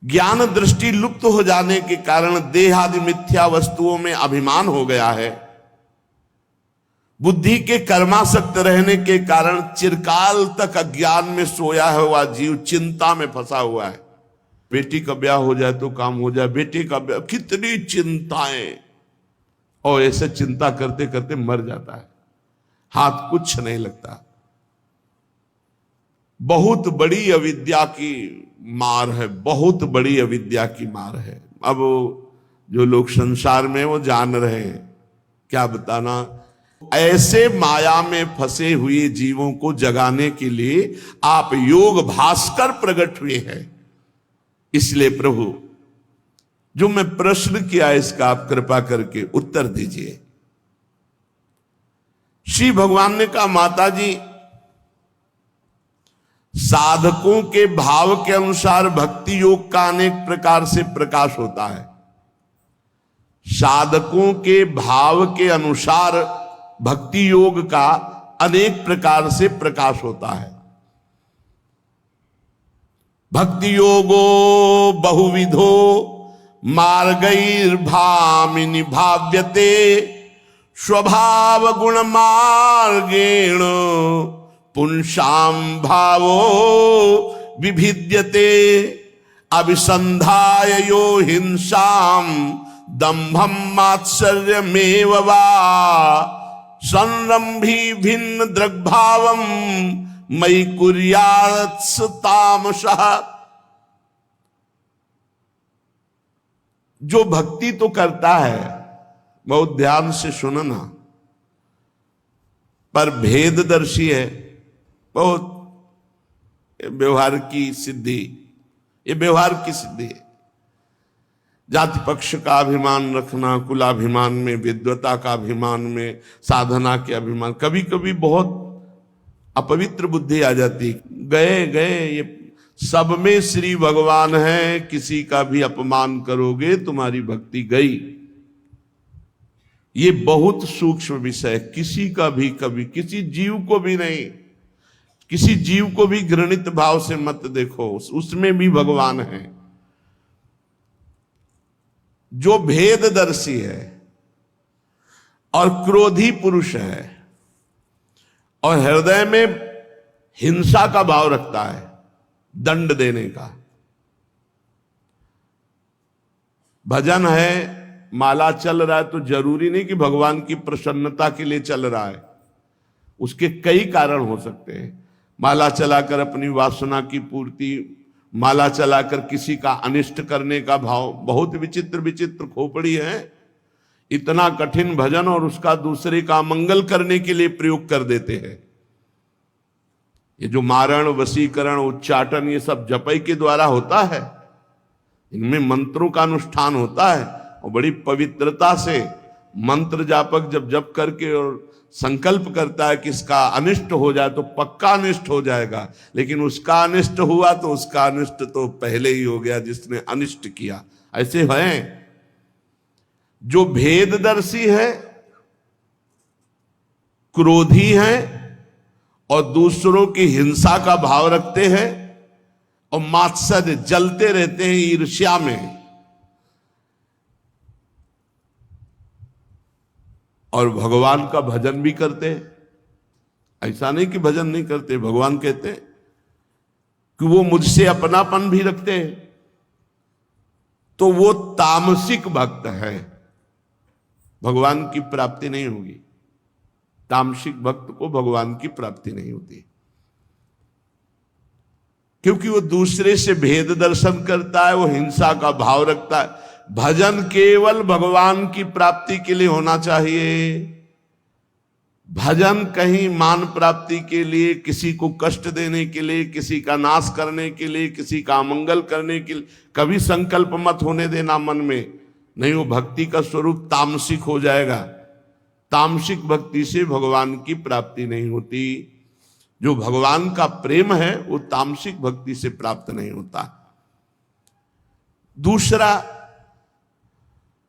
ज्ञान दृष्टि लुप्त हो जाने के कारण देह आदि मिथ्या वस्तुओं में अभिमान हो गया है। बुद्धि के कर्मासक्त रहने के कारण चिरकाल तक अज्ञान में सोया हुआ जीव चिंता में फंसा हुआ है। बेटी का ब्याह हो जाए तो काम हो जाए, बेटे का ब्याह, कितनी चिंताएं, और ऐसे चिंता करते करते मर जाता है, हाथ कुछ नहीं लगता। बहुत बड़ी अविद्या की मार है, बहुत बड़ी अविद्या की मार है। अब जो लोग संसार में वो जान रहे हैं, क्या बताना। ऐसे माया में फंसे हुए जीवों को जगाने के लिए आप योग भास्कर प्रकट हुए हैं। इसलिए प्रभु, जो मैं प्रश्न किया इसका आप कृपा करके उत्तर दीजिए। श्री भगवान ने कहा, माता जी, साधकों के भाव के अनुसार भक्ति योग का अनेक प्रकार से प्रकाश होता है। साधकों के भाव के अनुसार भक्ति योग का अनेक प्रकार से प्रकाश होता है। भक्ति योगो बहुविधो मार्गैर्भामिनि भाव्यते स्वभाव गुण मार्गेण पुंसाम भावो विभिद्यते अभिसंधाय यो हिंसाम दंभम मात्सर्यमेव वा संरंभी भिन्न दृग्भावम मयि कुर्यात् तामसः। जो भक्ति तो करता है, बहुत ध्यान से सुनना, पर भेददर्शी है, बहुत व्यवहार की सिद्धि, ये व्यवहार की सिद्धि है। जाति पक्ष का अभिमान रखना, कुलाभिमान में, विद्वता का अभिमान में, साधना के अभिमान, कभी कभी बहुत अपवित्र बुद्धि आ जाती। गए गए, ये सब में श्री भगवान है, किसी का भी अपमान करोगे तुम्हारी भक्ति गई। ये बहुत सूक्ष्म विषय, किसी का भी कभी, किसी जीव को भी नहीं, किसी जीव को भी घृणित भाव से मत देखो, उसमें भी भगवान है। जो भेददर्शी है और क्रोधी पुरुष है और हृदय में हिंसा का भाव रखता है, दंड देने का। भजन है, माला चल रहा है, तो जरूरी नहीं कि भगवान की प्रसन्नता के लिए चल रहा है, उसके कई कारण हो सकते हैं। माला चलाकर अपनी वासना की पूर्ति, माला चलाकर किसी का अनिष्ट करने का भाव, बहुत विचित्र विचित्र खोपड़ी है। इतना कठिन भजन और उसका दूसरे का मंगल करने के लिए प्रयोग कर देते हैं। ये जो मारण, वशीकरण, उच्चाटन, ये सब जपई के द्वारा होता है, इनमें मंत्रों का अनुष्ठान होता है और बड़ी पवित्रता से मंत्र जापक जब जप करके और संकल्प करता है कि इसका अनिष्ट हो जाए तो पक्का अनिष्ट हो जाएगा, लेकिन उसका अनिष्ट हुआ तो उसका अनिष्ट तो पहले ही हो गया जिसने अनिष्ट किया। ऐसे हैं जो भेददर्शी है, क्रोधी है और दूसरों की हिंसा का भाव रखते हैं और मात्सर्य, जलते रहते हैं ईर्ष्या में, और भगवान का भजन भी करते हैं। ऐसा नहीं कि भजन नहीं करते, भगवान कहते हैं कि वो मुझसे अपनापन भी रखते हैं, तो वो तामसिक भक्त है, भगवान की प्राप्ति नहीं होगी। तामसिक भक्त को भगवान की प्राप्ति नहीं होती। क्योंकि वो दूसरे से भेद दर्शन करता है, वो हिंसा का भाव रखता है। भजन केवल भगवान की प्राप्ति के लिए होना चाहिए। भजन कहीं मान प्राप्ति के लिए, किसी को कष्ट देने के लिए, किसी का नाश करने के लिए, किसी का अमंगल करने के लिए कभी संकल्प मत होने देना मन में। नहीं, वो भक्ति का स्वरूप तामसिक हो जाएगा। तामसिक भक्ति से भगवान की प्राप्ति नहीं होती। जो भगवान का प्रेम है वो तामसिक भक्ति से प्राप्त नहीं होता। दूसरा,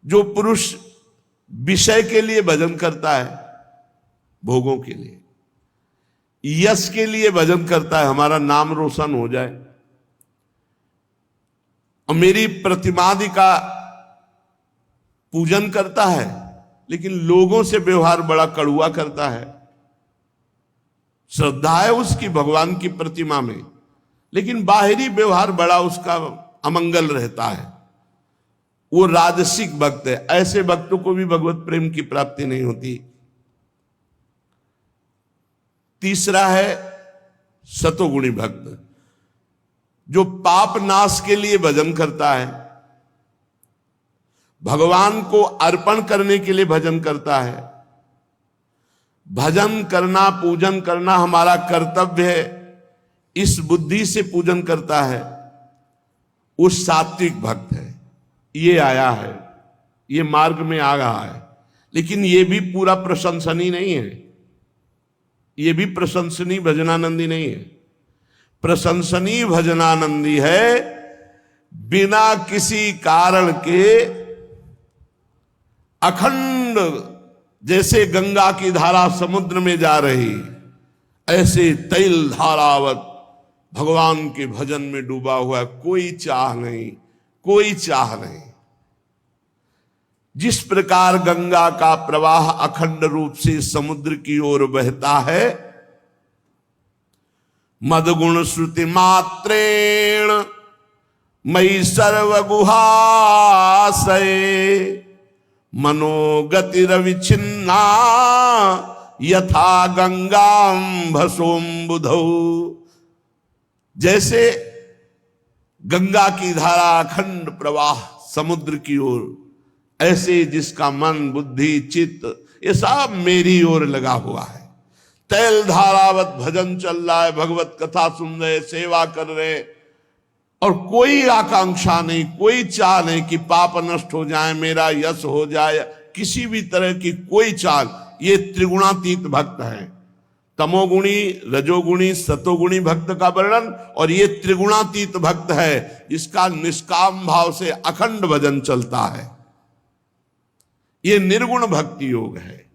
जो पुरुष विषय के लिए भजन करता है, भोगों के लिए, यश के लिए भजन करता है, हमारा नाम रोशन हो जाए और मेरी प्रतिमादि का पूजन करता है, लेकिन लोगों से व्यवहार बड़ा कड़ुआ करता है। श्रद्धा है उसकी भगवान की प्रतिमा में, लेकिन बाहरी व्यवहार बड़ा उसका अमंगल रहता है, वो राजसिक भक्त है। ऐसे भक्तों को भी भगवत प्रेम की प्राप्ति नहीं होती। तीसरा है सतोगुणी भक्त, जो पाप नाश के लिए भजन करता है, भगवान को अर्पण करने के लिए भजन करता है। भजन करना, पूजन करना हमारा कर्तव्य है, इस बुद्धि से पूजन करता है, वो सात्विक भक्त है। ये आया है, ये मार्ग में आ रहा है, लेकिन ये भी पूरा प्रशंसनीय नहीं है, ये भी प्रशंसनीय भजनानंदी नहीं है। प्रशंसनीय भजनानंदी है बिना किसी कारण के अखंड, जैसे गंगा की धारा समुद्र में जा रही, ऐसे तैल धारावत भगवान के भजन में डूबा हुआ है। कोई चाह नहीं, कोई चाह नहीं। जिस प्रकार गंगा का प्रवाह अखंड रूप से समुद्र की ओर बहता है, मदगुण श्रुति मात्रेण मयि सर्वगुहाशये मनोगतिरविच्छिन्ना यथा गंगां भसोम्बुधौ। जैसे गंगा की धारा अखंड प्रवाह समुद्र की ओर, ऐसे जिसका मन, बुद्धि, चित्त ये सब मेरी ओर लगा हुआ है। तैल धारावत भजन चल रहा है, भगवत कथा सुन रहे, सेवा कर रहे, और कोई आकांक्षा नहीं, कोई चाह नहीं कि पाप नष्ट हो जाए, मेरा यश हो जाए, किसी भी तरह की कोई चाह। ये त्रिगुणातीत भक्त है। तमोगुणी, रजोगुणी, सतोगुणी भक्त का वर्णन, और ये त्रिगुणातीत भक्त है जिसका निष्काम भाव से अखंड भजन चलता है। ये निर्गुण भक्ति योग है,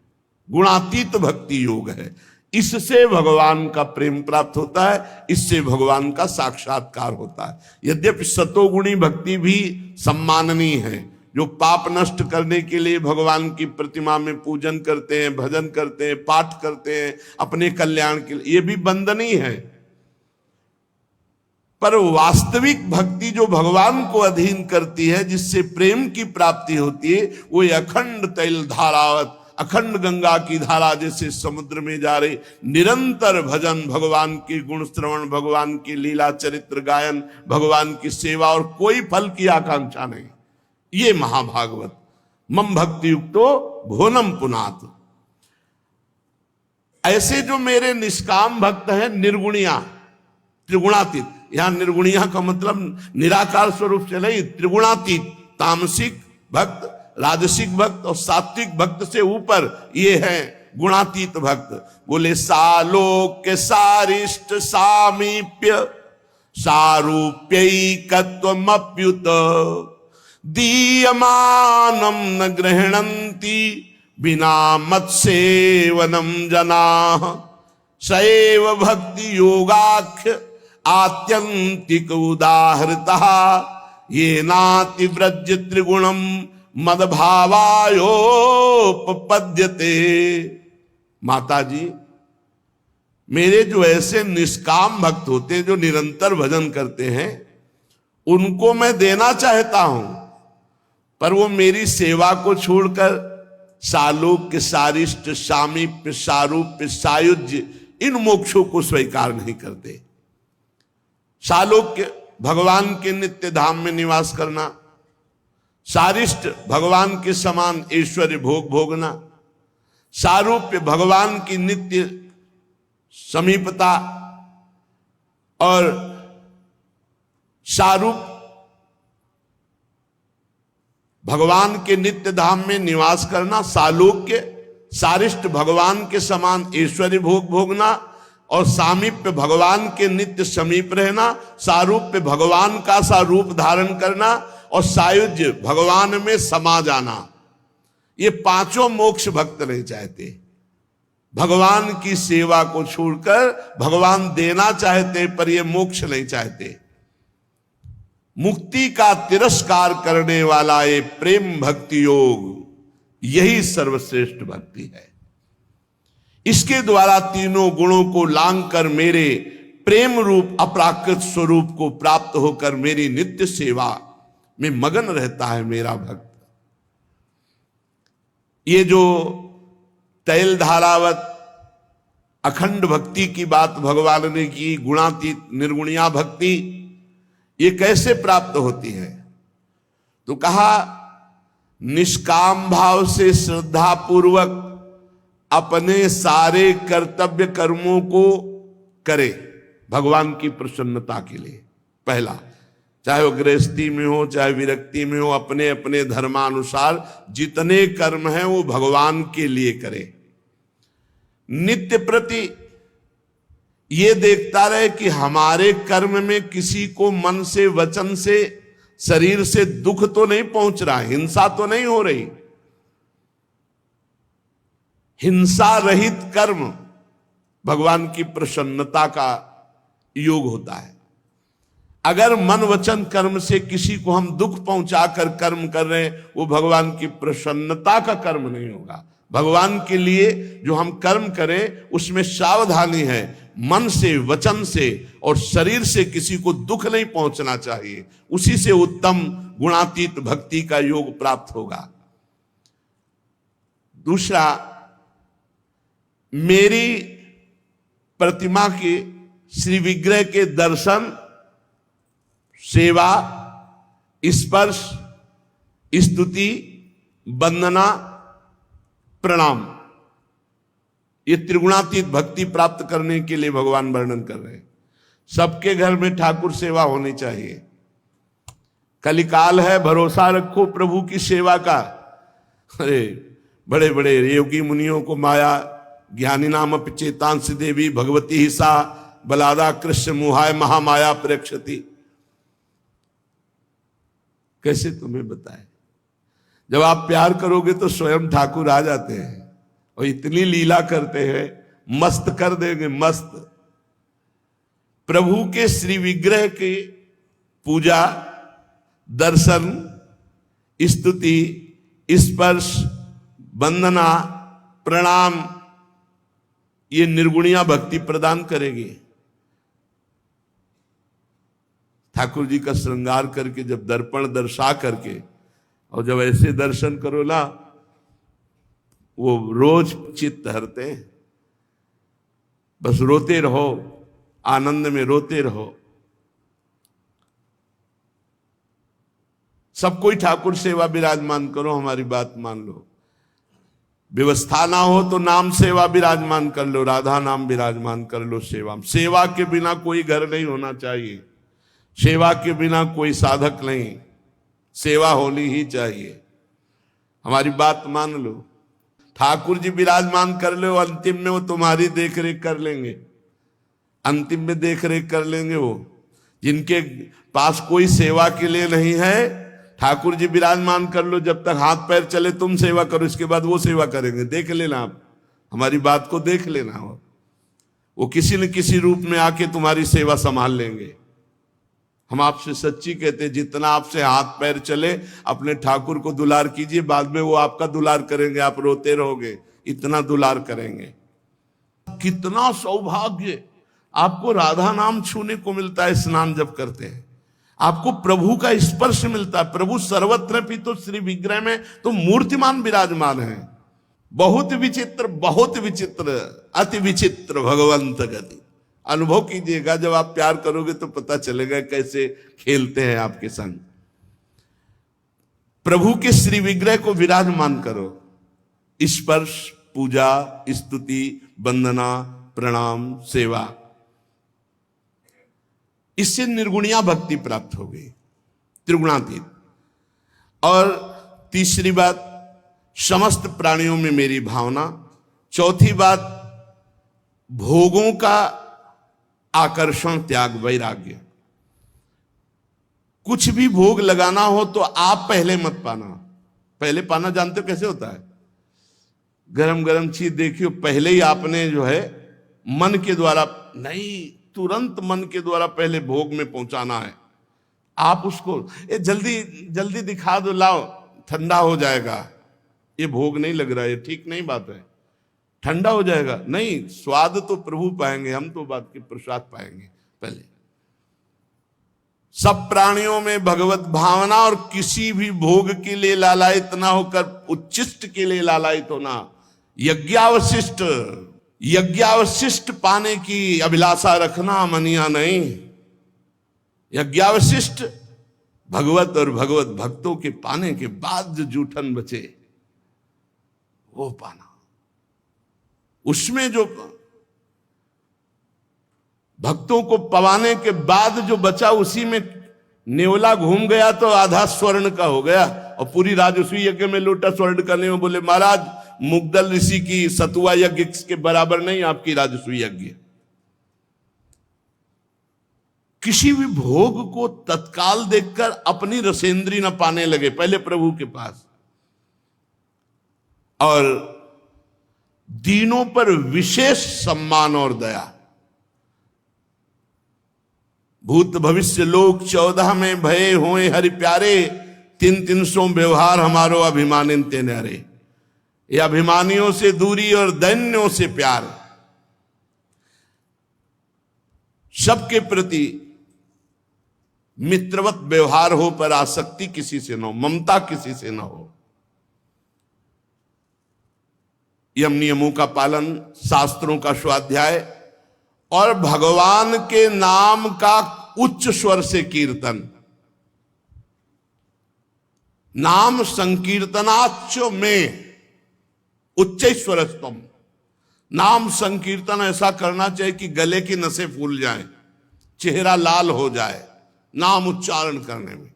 गुणातीत भक्ति योग है। इससे भगवान का प्रेम प्राप्त होता है, इससे भगवान का साक्षात्कार होता है। यद्यपि सतोगुणी भक्ति भी सम्माननीय है, जो पाप नष्ट करने के लिए भगवान की प्रतिमा में पूजन करते हैं, भजन करते हैं, पाठ करते हैं अपने कल्याण के लिए, ये भी वंदनीय है। पर वास्तविक भक्ति जो भगवान को अधीन करती है, जिससे प्रेम की प्राप्ति होती है, वो अखंड तैल धारावत, अखंड गंगा की धारा जैसे समुद्र में जा रही, निरंतर भजन, भगवान के गुण श्रवण, भगवान की लीला चरित्र गायन, भगवान की सेवा, और कोई फल की आकांक्षा नहीं। ये महाभागवत। मम भक्ति युक्तो भोनम पुनात। ऐसे जो मेरे निष्काम भक्त हैं, निर्गुणिया, त्रिगुणातीत, यहां निर्गुणिया का मतलब निराकार स्वरूप से नहीं, त्रिगुणातीत, तामसिक भक्त, राजसिक भक्त और सात्विक भक्त से ऊपर ये है गुणातीत भक्त। बोले सालोक्य सारिष्ट सामीप्य सारूप्यैकत्वमप्युत दीयमानं न गृह्णन्ति बिना मत्सेवनं जनाः सैव भक्ति योगाख्य आत्यंतिक उदाहृतः ये नाति व्रज त्रिगुणम मदभावायोपपद्यते। माता जी, मेरे जो ऐसे निष्काम भक्त होते हैं, जो निरंतर भजन करते हैं, उनको मैं देना चाहता हूं, पर वो मेरी सेवा को छोड़कर सालोक्य सारिष्ट सामीप्य सारूप्य सायुज्य इन मोक्षों को स्वीकार नहीं करते। सालोक्य भगवान के नित्य धाम में निवास करना, सारिष्ट भगवान के समान ऐश्वर्य भोग भोगना, सारूप्य भगवान की नित्य समीपता और सारूप भगवान के नित्य धाम में निवास करना, सालोक्य सारिष्ट भगवान के समान ऐश्वर्य भोग भोगना और सामीप्य भगवान के नित्य समीप रहना, सारूप्य भगवान का सा रूप धारण करना और सायुज्य भगवान में समा जाना। ये पांचों मोक्ष भक्त नहीं चाहते। भगवान की सेवा को छोड़कर भगवान देना चाहते पर ये मोक्ष नहीं चाहते। मुक्ति का तिरस्कार करने वाला ये प्रेम भक्ति योग, यही सर्वश्रेष्ठ भक्ति है। इसके द्वारा तीनों गुणों को लांग कर मेरे प्रेम रूप अपराकृत स्वरूप को प्राप्त होकर मेरी नित्य सेवा में मगन रहता है मेरा भक्त। ये जो तैल धारावत अखंड भक्ति की बात भगवान ने की, गुणातीत निर्गुणिया भक्ति, ये कैसे प्राप्त होती है? तो कहा निष्काम भाव से श्रद्धा पूर्वक अपने सारे कर्तव्य कर्मों को करे भगवान की प्रसन्नता के लिए। पहला, चाहे वो गृहस्थी में हो चाहे विरक्ति में हो, अपने अपने धर्मानुसार जितने कर्म हैं वो भगवान के लिए करे। नित्य प्रति ये देखता रहे कि हमारे कर्म में किसी को मन से वचन से शरीर से दुख तो नहीं पहुंच रहा, हिंसा तो नहीं हो रही। हिंसा रहित कर्म भगवान की प्रसन्नता का योग होता है। अगर मन वचन कर्म से किसी को हम दुख पहुंचाकर कर्म कर रहे हैं, वो भगवान की प्रसन्नता का कर्म नहीं होगा। भगवान के लिए जो हम कर्म करें उसमें सावधानी है, मन से वचन से और शरीर से किसी को दुख नहीं पहुंचना चाहिए। उसी से उत्तम गुणातीत भक्ति का योग प्राप्त होगा। दूसरा, मेरी प्रतिमा के श्री विग्रह के दर्शन, सेवा, स्पर्श, स्तुति, वंदना, प्रणाम, ये त्रिगुणातीत भक्ति प्राप्त करने के लिए भगवान वर्णन कर रहे हैं। सबके घर में ठाकुर सेवा होनी चाहिए। कलिकाल है, भरोसा रखो प्रभु की सेवा का। अरे बड़े बड़े योगी मुनियों को माया ज्ञानी नाम चेतांश देवी भगवती ही सा बलादा कृष्ण मुहाय महामाया प्रेक्षति। कैसे तुम्हें बताए? जब आप प्यार करोगे तो स्वयं ठाकुर आ जाते हैं और इतनी लीला करते हैं, मस्त कर देंगे, मस्त। प्रभु के श्री विग्रह की पूजा, दर्शन, स्तुति, स्पर्श, वंदना, प्रणाम, ये निर्गुणिया भक्ति प्रदान करेगी। ठाकुर जी का श्रृंगार करके जब दर्पण दर्शा करके और जब ऐसे दर्शन करो ना, वो रोज चित्त हरते हैं। बस रोते रहो, आनंद में रोते रहो। सब कोई ठाकुर सेवा विराजमान करो, हमारी बात मान लो। व्यवस्था ना हो तो नाम सेवा विराजमान कर लो, राधा नाम विराजमान कर लो सेवा। सेवा के बिना कोई घर नहीं होना चाहिए, सेवा के बिना कोई साधक नहीं, सेवा होनी ही चाहिए। हमारी बात मान लो। ठाकुर जी विराजमान कर लो, अंतिम में वो तुम्हारी देख रेख कर लेंगे, अंतिम में देख रेख कर लेंगे। वो जिनके पास कोई सेवा के लिए नहीं है, ठाकुर जी विराजमान कर लो, जब तक हाथ पैर चले तुम सेवा करो, इसके बाद वो सेवा करेंगे। देख लेना, आप हमारी बात को देख लेना। वो किसी न किसी रूप में आके तुम्हारी सेवा संभाल लेंगे। हम आपसे सच्ची कहते हैं, जितना आपसे हाथ पैर चले अपने ठाकुर को दुलार कीजिए, बाद में वो आपका दुलार करेंगे, आप रोते रहोगे, इतना दुलार करेंगे। कितना सौभाग्य आपको राधा नाम छूने को मिलता है स्नान जब करते हैं, आपको प्रभु का स्पर्श मिलता है। प्रभु सर्वत्र भी तो श्री विग्रह में तो मूर्तिमान विराजमान है। बहुत विचित्र, बहुत विचित्र, अति विचित्र भगवंत गति। अनुभव कीजिएगा, जब आप प्यार करोगे तो पता चलेगा कैसे खेलते हैं आपके संग। प्रभु के श्री विग्रह को विराजमान करो, स्पर्श, पूजा, स्तुति, वंदना, प्रणाम, सेवा, इससे निर्गुणिया भक्ति प्राप्त हो गई, त्रिगुणातीत। और तीसरी बात, समस्त प्राणियों में मेरी भावना। चौथी बात, भोगों का आकर्षण, त्याग, वैराग्य। कुछ भी भोग लगाना हो तो आप पहले मत पाना। पहले पाना जानते हो कैसे होता है? गरम गरम चीज देखियो, पहले ही आपने जो है मन के द्वारा नहीं, तुरंत मन के द्वारा पहले भोग में पहुंचाना है। आप उसको जल्दी जल्दी दिखा दो, लाओ, ठंडा हो जाएगा, ये भोग नहीं लग रहा है, ठीक नहीं बात है, ठंडा हो जाएगा। नहीं, स्वाद तो प्रभु पाएंगे, हम तो बात के प्रसाद पाएंगे। पहले सब प्राणियों में भगवत भावना, और किसी भी भोग के लिए लालायित ना होकर उच्छिष्ट के लिए लालायित होना। यज्ञावशिष्ट, यज्ञावशिष्ट पाने की अभिलाषा रखना, मनिया नहीं। यज्ञावशिष्ट भगवत और भगवत भक्तों के पाने के बाद जो जूठन बचे वो पाना। उसमें जो भक्तों को पवाने के बाद जो बचा, उसी में नेवला घूम गया तो आधा स्वर्ण का हो गया, और पूरी राजसूय यज्ञ में लोटा स्वर्ण का नहीं। बोले महाराज, मुग्दल ऋषि की सतुआ यज्ञ के बराबर नहीं आपकी राजसूय यज्ञ। किसी भी भोग को तत्काल देखकर अपनी रसेंद्री न पाने लगे, पहले प्रभु के पास। और दीनों पर विशेष सम्मान और दया। भूत भविष्य लोक 14 में भये होए हरि प्यारे, 300 व्यवहार हमारो अभिमानिन ते न्यारे। ये अभिमानियों से दूरी और दैन्यों से प्यार, सबके प्रति मित्रवत व्यवहार हो, पर आसक्ति किसी से न हो, ममता किसी से न हो। यम नियमों का पालन, शास्त्रों का स्वाध्याय, और भगवान के नाम का उच्च स्वर से कीर्तन। नाम संकीर्तनाच में उच्च स्वरस्तम। नाम संकीर्तन ऐसा करना चाहिए कि गले की नसें फूल जाएं, चेहरा लाल हो जाए नाम उच्चारण करने में।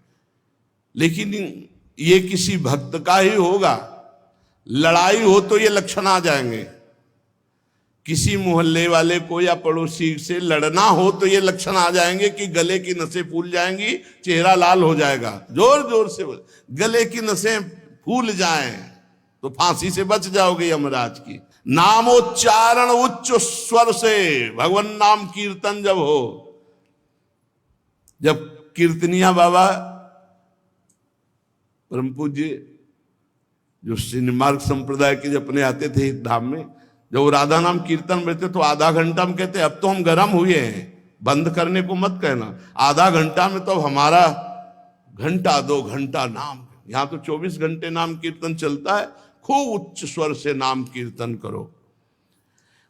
लेकिन ये किसी भक्त का ही होगा। लड़ाई हो तो ये लक्षण आ जाएंगे। किसी मोहल्ले वाले को या पड़ोसी से लड़ना हो तो ये लक्षण आ जाएंगे कि गले की नसें फूल जाएंगी, चेहरा लाल हो जाएगा। जोर जोर से गले की नसें फूल जाएं तो फांसी से बच जाओगे यमराज की। नामोच्चारण उच्च स्वर से, भगवान नाम कीर्तन जब हो, जब कीर्तनिया बाबा परम पूज्य जो श्रीनिमार्ग संप्रदाय के जब अपने आते थे धाम में, जब राधा नाम कीर्तन में थे तो आधा घंटा में कहते अब तो हम गर्म हुए हैं, बंद करने को मत कहना। आधा घंटा में तो हमारा घंटा 2 घंटा नाम, यहां तो 24 घंटे नाम कीर्तन चलता है। खूब उच्च स्वर से नाम कीर्तन करो।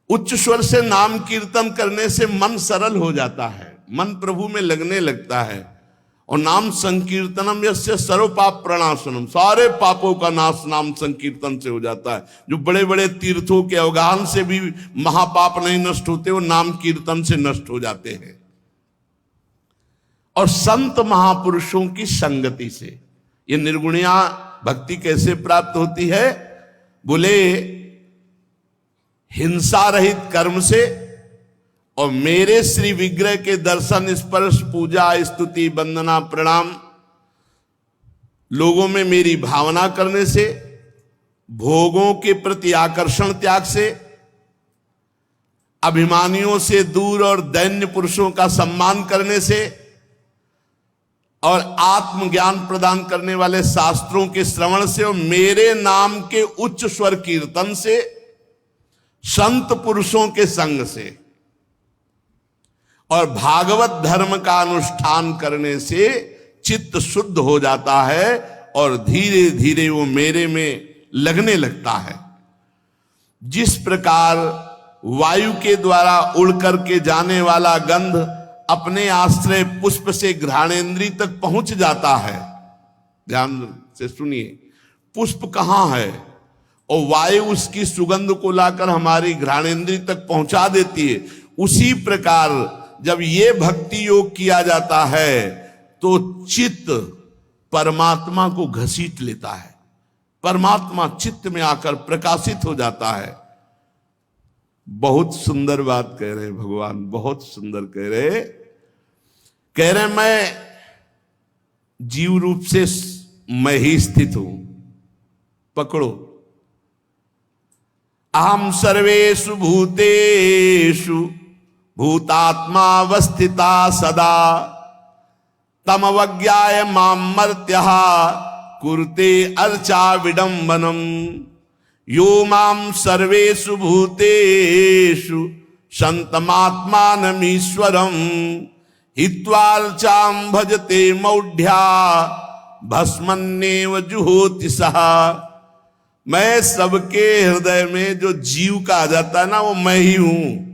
उच्च स्वर से नाम कीर्तन करने से मन सरल हो जाता है, मन प्रभु में लगने लगता है। और नाम संकीर्तनम यस्य सर्व पाप प्रणाशनम, सारे पापों का नाश नाम संकीर्तन से हो जाता है। जो बड़े बड़े तीर्थों के अवगाहन से भी महापाप नहीं नष्ट होते, वो नाम कीर्तन से नष्ट हो जाते हैं। और संत महापुरुषों की संगति से ये निर्गुणिया भक्ति कैसे प्राप्त होती है? बोले हिंसा रहित कर्म से, और मेरे श्री विग्रह के दर्शन, स्पर्श, पूजा, स्तुति, वंदना, प्रणाम, लोगों में मेरी भावना करने से, भोगों के प्रति आकर्षण त्याग से, अभिमानियों से दूर और दैन्य पुरुषों का सम्मान करने से, और आत्मज्ञान प्रदान करने वाले शास्त्रों के श्रवण से, और मेरे नाम के उच्च स्वर कीर्तन से, संत पुरुषों के संग से, और भागवत धर्म का अनुष्ठान करने से चित्त शुद्ध हो जाता है और धीरे धीरे वो मेरे में लगने लगता है। जिस प्रकार वायु के द्वारा उड़ करके जाने वाला गंध अपने आश्रय पुष्प से घ्राणेन्द्रिय तक पहुंच जाता है। ध्यान से सुनिए, पुष्प कहां है और वायु उसकी सुगंध को लाकर हमारी घ्राणेन्द्रिय तक पहुंचा देती है। उसी प्रकार जब ये भक्ति योग किया जाता है तो चित्त परमात्मा को घसीट लेता है, परमात्मा चित्त में आकर प्रकाशित हो जाता है। बहुत सुंदर बात कह रहे भगवान, बहुत सुंदर कह रहे मैं जीव रूप से मैं ही स्थित हूं। पकड़ो, अहम सर्वेषु भूतेषु भूतात्मा अवस्थिता सदा तमवज्ञाय माम मर्त्यः कुरुते अर्चा विडंबनम यो माम सर्वेषु भूतेषु संतमात्मानमीश्वरम हित्वार्चाम भजते मौढ़्या भस्मन्नेव जुहोति सः। मैं सबके हृदय में जो जीव का आ जाता है ना, वो मैं ही हूं।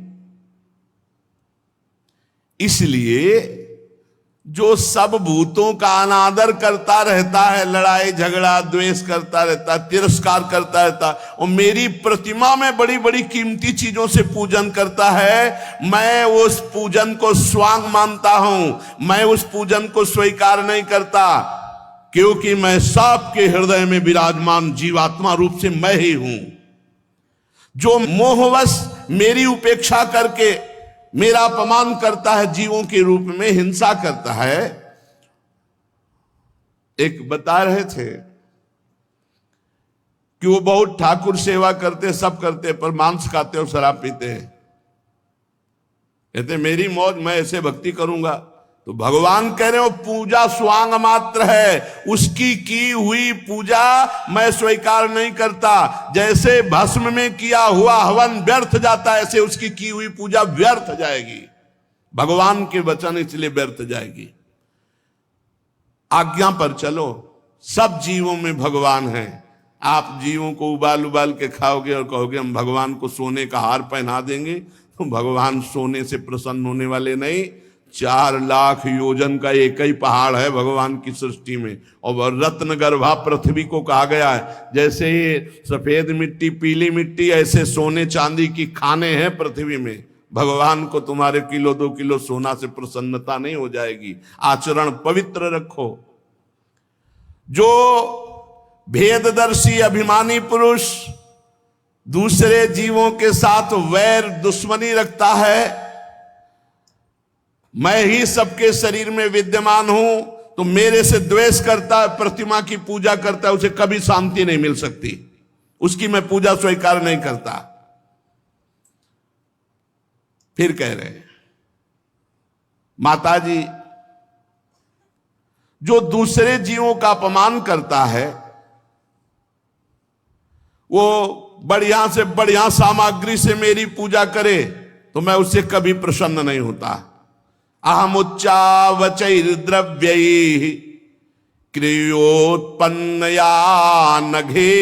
इसलिए जो सब भूतों का अनादर करता रहता है, लड़ाई झगड़ा द्वेष करता रहता है, तिरस्कार करता रहता है, और मेरी प्रतिमा में बड़ी बड़ी कीमती चीजों से पूजन करता है, मैं उस पूजन को स्वांग मानता हूं। मैं उस पूजन को स्वीकार नहीं करता, क्योंकि मैं सबके हृदय में विराजमान जीवात्मा रूप से मैं ही हूं। जो मोहवश मेरी उपेक्षा करके मेरा अपमान करता है, जीवों के रूप में हिंसा करता है। एक बता रहे थे कि वो बहुत ठाकुर सेवा करते, सब करते, पर मांस खाते और शराब पीते हैं। कहते मेरी मौज, मैं ऐसे भक्ति करूंगा। तो भगवान कह रहे हो पूजा स्वांग मात्र है, उसकी की हुई पूजा मैं स्वीकार नहीं करता। जैसे भस्म में किया हुआ हवन व्यर्थ जाता है, ऐसे उसकी की हुई पूजा व्यर्थ जाएगी। भगवान के वचन इसलिए व्यर्थ जाएगी। आज्ञा पर चलो, सब जीवों में भगवान है। आप जीवों को उबाल उबाल के खाओगे और कहोगे हम भगवान को सोने का हार पहना देंगे, तो भगवान सोने से प्रसन्न होने वाले नहीं। 4 लाख योजन का एक ही पहाड़ है भगवान की सृष्टि में, और रत्न गर्भा पृथ्वी को कहा गया है। जैसे ये सफेद मिट्टी पीली मिट्टी, ऐसे सोने चांदी की खाने हैं पृथ्वी में। भगवान को तुम्हारे किलो 2 किलो सोना से प्रसन्नता नहीं हो जाएगी। आचरण पवित्र रखो। जो भेददर्शी अभिमानी पुरुष दूसरे जीवों के साथ वैर दुश्मनी रखता है, मैं ही सबके शरीर में विद्यमान हूं, तो मेरे से द्वेष करता है, प्रतिमा की पूजा करता है, उसे कभी शांति नहीं मिल सकती। उसकी मैं पूजा स्वीकार नहीं करता। फिर कह रहे हैं माता जी, जो दूसरे जीवों का अपमान करता है, वो बढ़िया से बढ़िया सामग्री से मेरी पूजा करे, तो मैं उससे कभी प्रसन्न नहीं होता। अहमुच्चावचैर्द्रव्यैः क्रियोत्पन्नया नघे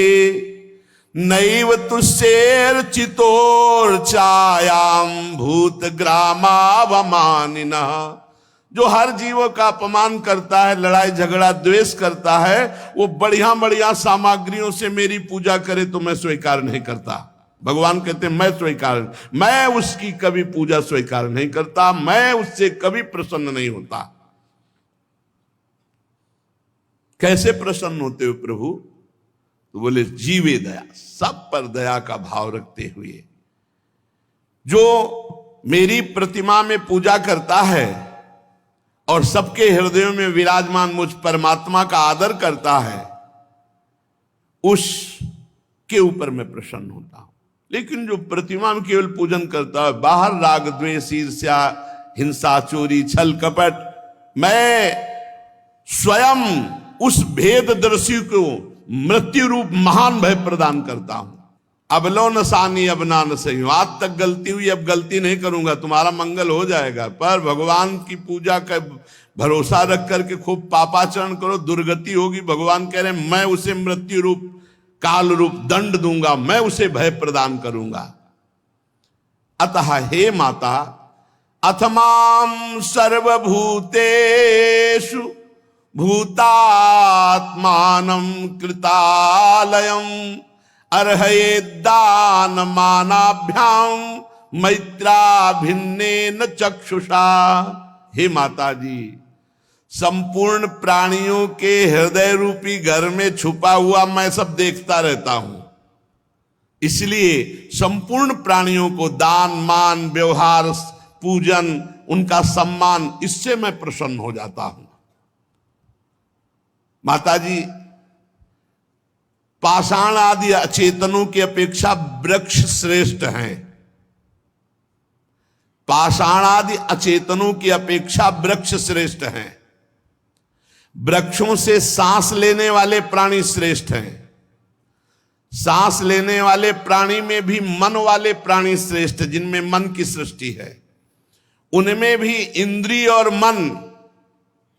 नैव तुष्येर्चितोर्चायां भूतग्रामावमानिनः। जो हर जीवों का अपमान करता है, लड़ाई झगड़ा द्वेष करता है, वो बढ़िया बढ़िया सामग्रियों से मेरी पूजा करे तो मैं स्वीकार नहीं करता। भगवान कहते मैं उसकी कभी पूजा स्वीकार नहीं करता, मैं उससे कभी प्रसन्न नहीं होता। कैसे प्रसन्न होते हो प्रभु? तो बोले जीवे दया, सब पर दया का भाव रखते हुए। जो मेरी प्रतिमा में पूजा करता है और सबके हृदयों में विराजमान मुझ परमात्मा का आदर करता है, उसके ऊपर मैं प्रसन्न होता हूं। लेकिन जो प्रतिमा में केवल पूजन करता है, बाहर राग द्वेष ईर्ष्या हिंसा चोरी छल कपट, मैं स्वयं उस भेददर्शी को मृत्यु रूप महान भय प्रदान करता हूं। अब लो नसानी अब ना न सही, आज तक गलती हुई, अब गलती नहीं करूंगा, तुम्हारा मंगल हो जाएगा। पर भगवान की पूजा का भरोसा रख करके खूब पापाचरण करो, दुर्गति होगी। भगवान कह रहे हैं मैं उसे मृत्यु रूप काल रूप दंड दूंगा, मैं उसे भय प्रदान करूंगा। अतः हे माता, अथमाम सर्वभूतेषु भूतात्मानं कृतालयम् अर्हये दानमानाभ्यां मैत्राभिन्नेन चक्षुषा। हे माता जी, संपूर्ण प्राणियों के हृदय रूपी घर में छुपा हुआ मैं सब देखता रहता हूं, इसलिए संपूर्ण प्राणियों को दान मान व्यवहार पूजन उनका सम्मान, इससे मैं प्रसन्न हो जाता हूं। माता जी, पाषाण आदि अचेतनों की अपेक्षा वृक्ष श्रेष्ठ हैं। पाषाण आदि अचेतनों की अपेक्षा वृक्ष श्रेष्ठ हैं। वृक्षों से सांस लेने वाले प्राणी श्रेष्ठ हैं। सांस लेने वाले प्राणी में भी मन वाले प्राणी श्रेष्ठ, जिनमें मन की सृष्टि है, उनमें भी इंद्रिय और मन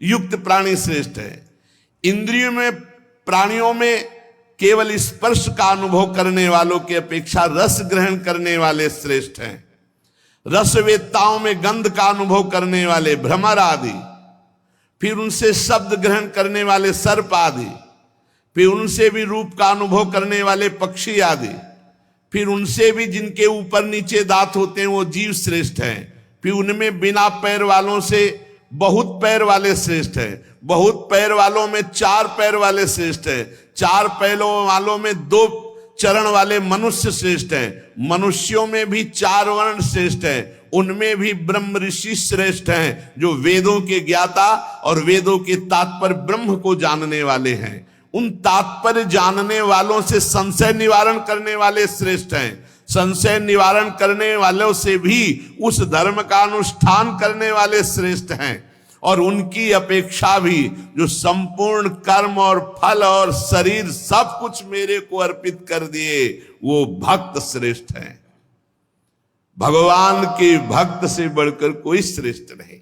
युक्त प्राणी श्रेष्ठ है। इंद्रियों में प्राणियों में केवल स्पर्श का अनुभव करने वालों की अपेक्षा रस ग्रहण करने वाले श्रेष्ठ हैं। रसवेत्ताओं में गंध का अनुभव करने वाले भ्रमर आदि, फिर उनसे शब्द ग्रहण करने वाले सर्प आदि, फिर उनसे भी रूप का अनुभव करने वाले पक्षी आदि, फिर उनसे भी जिनके ऊपर नीचे दांत होते हैं वो जीव श्रेष्ठ हैं। फिर उनमें बिना पैर वालों से बहुत पैर वाले श्रेष्ठ हैं। बहुत पैर वालों में 4 पैर वाले श्रेष्ठ हैं। 4 पैरों वालों में 2 चरण वाले मनुष्य श्रेष्ठ हैं। मनुष्यों में भी 4 वर्ण श्रेष्ठ हैं। उनमें भी ब्रह्म ऋषि श्रेष्ठ हैं, जो वेदों के ज्ञाता और वेदों के तात्पर्य ब्रह्म को जानने वाले हैं। उन तात्पर्य जानने वालों से संशय निवारण करने वाले श्रेष्ठ हैं। संशय निवारण करने वालों से भी उस धर्म का अनुष्ठान करने वाले श्रेष्ठ हैं। और उनकी अपेक्षा भी जो संपूर्ण कर्म और फल और शरीर सब कुछ मेरे को अर्पित कर दिए, वो भक्त श्रेष्ठ हैं। भगवान के भक्त से बढ़कर कोई श्रेष्ठ नहीं।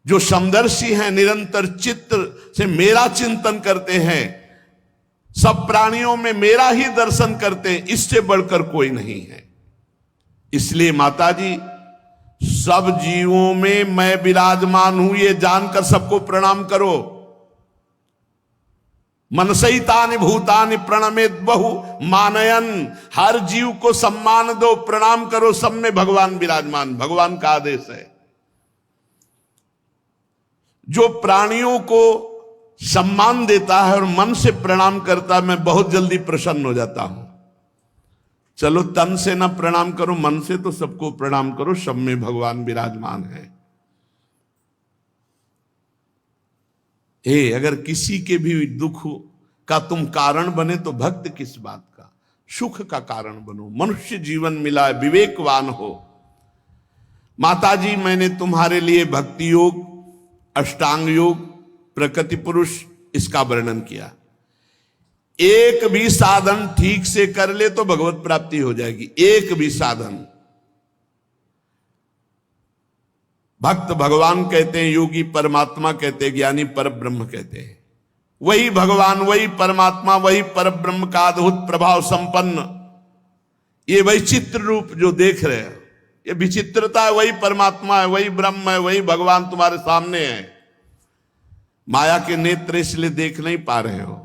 जो समदर्शी हैं, निरंतर चित्त से मेरा चिंतन करते हैं, सब प्राणियों में मेरा ही दर्शन करते हैं, इससे बढ़कर कोई नहीं है। इसलिए माता जी, सब जीवों में मैं विराजमान हूं ये जानकर सबको प्रणाम करो। मनसैतानि भूतानि प्रणमेत बहु मानयन, हर जीव को सम्मान दो, प्रणाम करो, सब में भगवान विराजमान। भगवान का आदेश है। जो प्राणियों को सम्मान देता है और मन से प्रणाम करता है, मैं बहुत जल्दी प्रसन्न हो जाता हूं। चलो तन से ना प्रणाम करो, मन से तो सबको प्रणाम करो, सब में भगवान विराजमान है। अगर किसी के भी दुख का तुम कारण बने तो भक्त किस बात का, सुख का कारण बनो। मनुष्य जीवन मिला है, विवेकवान हो। माता जी, मैंने तुम्हारे लिए भक्ति योग, अष्टांग योग, प्रकृति पुरुष, इसका वर्णन किया। एक भी साधन ठीक से कर ले तो भगवत प्राप्ति हो जाएगी। एक भी साधन। भक्त भगवान कहते हैं, योगी परमात्मा कहते हैं, ज्ञानी पर ब्रह्म कहते हैं। वही भगवान, वही परमात्मा, वही पर ब्रह्म का अद्भुत प्रभाव संपन्न ये वैचित्र रूप जो देख रहे हैं, ये विचित्रता है, वही परमात्मा है, वही ब्रह्म है, वही भगवान तुम्हारे सामने है। माया के नेत्र इसलिए देख नहीं पा रहे हो।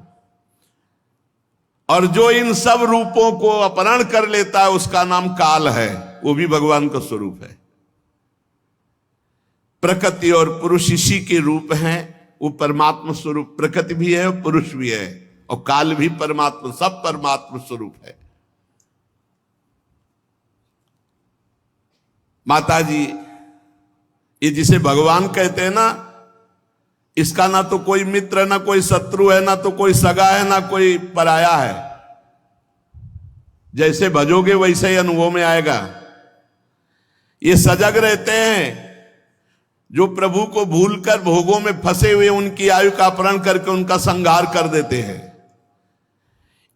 और जो इन सब रूपों को अपहरण कर लेता है उसका नाम काल है, वो भी भगवान का स्वरूप है। प्रकृति और पुरुष इसी के रूप हैं, वो परमात्मा स्वरूप प्रकृति भी है और पुरुष भी है, और काल भी परमात्मा, सब परमात्मा स्वरूप है। माता जी, ये जिसे भगवान कहते हैं ना, इसका ना तो कोई मित्र, ना कोई शत्रु है, ना तो कोई सगा है, ना कोई पराया है। जैसे भजोगे वैसे ही अनुभव में आएगा। ये सजग रहते हैं। जो प्रभु को भूलकर भोगों में फंसे हुए, उनकी आयु का अपहरण करके उनका संहार कर देते हैं।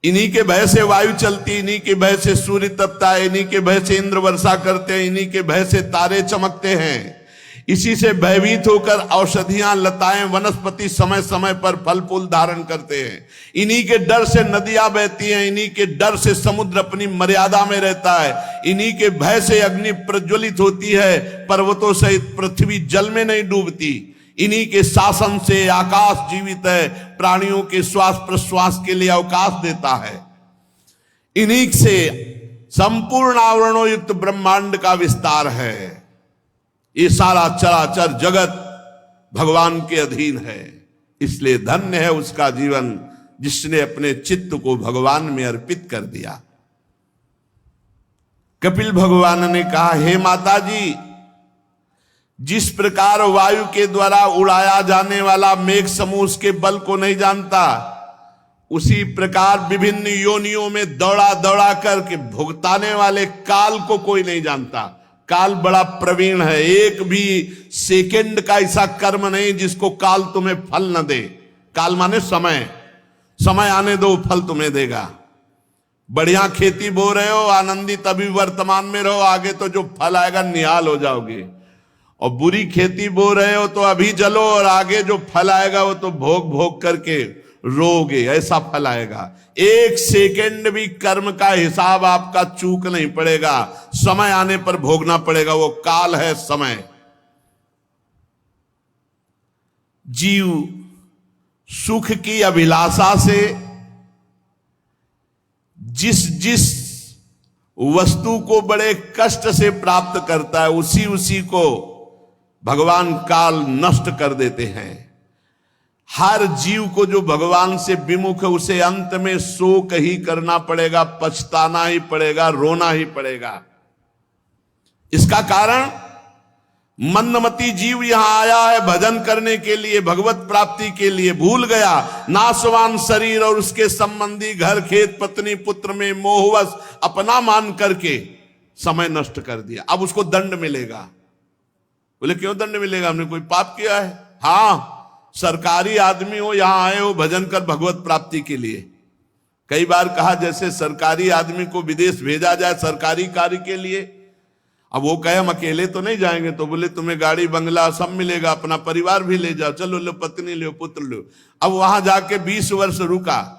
इन्हीं के भय से वायु चलती, इन्हीं के भय से सूर्य तपता है, इन्हीं के भय से इंद्र वर्षा करते हैं, इन्हीं के भय से तारे चमकते हैं, इसी से भयभीत होकर औषधियां, लताएं, वनस्पति समय समय पर फल फूल धारण करते हैं। इन्हीं के डर से नदियां बहती हैं, इन्हीं के डर से समुद्र अपनी मर्यादा में रहता है, इन्हीं के भय से अग्नि प्रज्वलित होती है, पर्वतों सहित पृथ्वी जल में नहीं डूबती। इन्हीं के शासन से आकाश जीवित है, प्राणियों के श्वास प्रश्वास के लिए अवकाश देता है। इन्हीं से संपूर्ण आवरणों युक्त ब्रह्मांड का विस्तार है। ये सारा चराचर जगत भगवान के अधीन है। इसलिए धन्य है उसका जीवन जिसने अपने चित्त को भगवान में अर्पित कर दिया। कपिल भगवान ने कहा, हे माता जी, जिस प्रकार वायु के द्वारा उड़ाया जाने वाला मेघ समूह उसके बल को नहीं जानता, उसी प्रकार विभिन्न योनियों में दौड़ा दौड़ा करके भुगताने वाले काल को कोई नहीं जानता। काल बड़ा प्रवीण है, एक भी सेकंड का ऐसा कर्म नहीं जिसको काल तुम्हें फल न दे। काल माने समय, समय आने दो फल तुम्हें देगा। बढ़िया खेती बो रहे हो, आनंदित अभी वर्तमान में रहो, आगे तो जो फल आएगा निहाल हो जाओगे। और बुरी खेती बो रहे हो तो अभी जलो, और आगे जो फल आएगा वो तो भोग भोग करके रोगे, ऐसा फल आएगा। एक सेकंड भी कर्म का हिसाब आपका चूक नहीं पड़ेगा, समय आने पर भोगना पड़ेगा। वो काल है समय। जीव सुख की अभिलाषा से जिस जिस वस्तु को बड़े कष्ट से प्राप्त करता है, उसी उसी को भगवान काल नष्ट कर देते हैं। हर जीव को जो भगवान से विमुख है उसे अंत में शोक ही करना पड़ेगा, पछताना ही पड़ेगा, रोना ही पड़ेगा। इसका कारण मंदमती जीव यहां आया है भजन करने के लिए, भगवत प्राप्ति के लिए, भूल गया नाशवान शरीर और उसके संबंधी घर खेत पत्नी पुत्र में मोहवश अपना मान करके समय नष्ट कर दिया। अब उसको दंड मिलेगा। बोले क्यों दंड मिलेगा? हमने कोई पाप किया है? हाँ, सरकारी आदमी हो, यहां आए हो भजन कर भगवत प्राप्ति के लिए। कई बार कहा जैसे सरकारी आदमी को विदेश भेजा जाए सरकारी कार्य के लिए, अब वो कहे हम अकेले तो नहीं जाएंगे, तो बोले तुम्हें गाड़ी बंगला सब मिलेगा, अपना परिवार भी ले जाओ, चलो लो, पत्नी लो, पुत्र लो। अब वहां जाके 20 वर्ष रुका,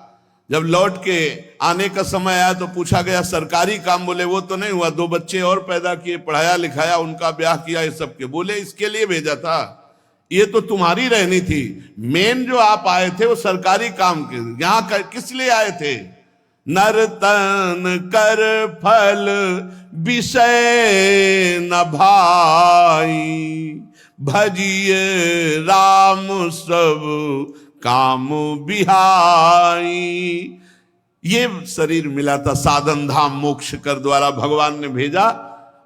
जब लौट के आने का समय आया तो पूछा गया सरकारी काम, बोले वो तो नहीं हुआ, 2 बच्चे और पैदा किए, पढ़ाया लिखाया, उनका ब्याह किया, ये सब के। बोले इसके लिए भेजा था, ये तो तुम्हारी रहनी थी, मेन जो आप आए थे वो सरकारी काम के, यहां किस लिए आए थे? नर्तन कर फल विषय न भाई, भजिए राम सब काम बिहाई। ये शरीर मिला था साधन धाम मोक्ष कर द्वारा भगवान ने भेजा,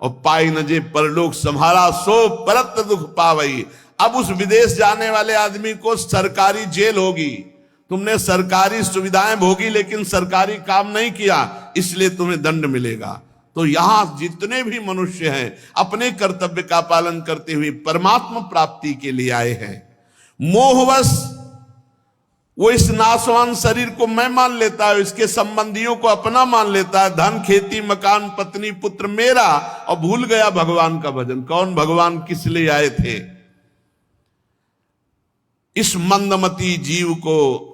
और पाई न जे परलोक संहारा सो परत दुख पावई। अब उस विदेश जाने वाले आदमी को सरकारी जेल होगी, तुमने सरकारी सुविधाएं भोगी लेकिन सरकारी काम नहीं किया, इसलिए तुम्हें दंड मिलेगा। तो यहां जितने भी मनुष्य हैं अपने कर्तव्य का पालन करते हुए परमात्मा प्राप्ति के लिए आए हैं। मोहवश वो इस नाशवान शरीर को मैं मान लेता है, इसके संबंधियों को अपना मान लेता है, धन खेती मकान पत्नी पुत्र मेरा, और भूल गया भगवान का भजन। कौन भगवान किस लिए आए थे? इस मंदमती जीव को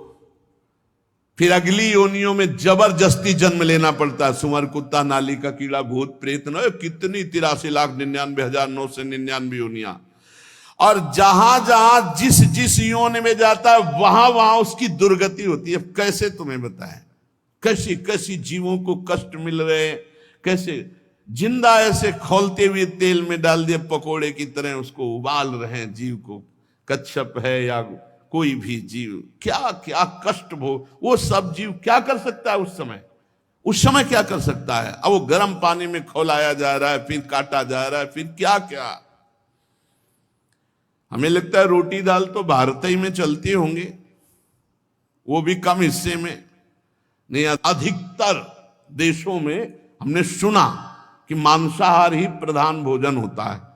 फिर अगली योनियों में जबरदस्ती जन्म लेना पड़ता है। सुअर कुत्ता नाली का कीड़ा भूत प्रेत न कितनी 83,99,999 योनियां, और जहां जहां जिस जिस योनि में जाता है वहां वहां उसकी दुर्गति होती है। कैसे तुम्हें बताएं, कैसी कैसी जीवों को कष्ट मिल रहे हैं, कैसे जिंदा ऐसे खोलते हुए तेल में डाल दिए पकोड़े की तरह उसको उबाल रहे हैं जीव को। कच्छप है या कोई भी जीव, क्या क्या कष्ट वो सब जीव क्या कर सकता है उस समय क्या कर सकता है? अब वो गर्म पानी में खौलाया जा रहा है, फिर काटा जा रहा है, फिर क्या क्या। हमें लगता है रोटी दाल तो भारत ही में चलती होंगे, वो भी कम हिस्से में नहीं, अधिकतर देशों में हमने सुना कि मांसाहार ही प्रधान भोजन होता है।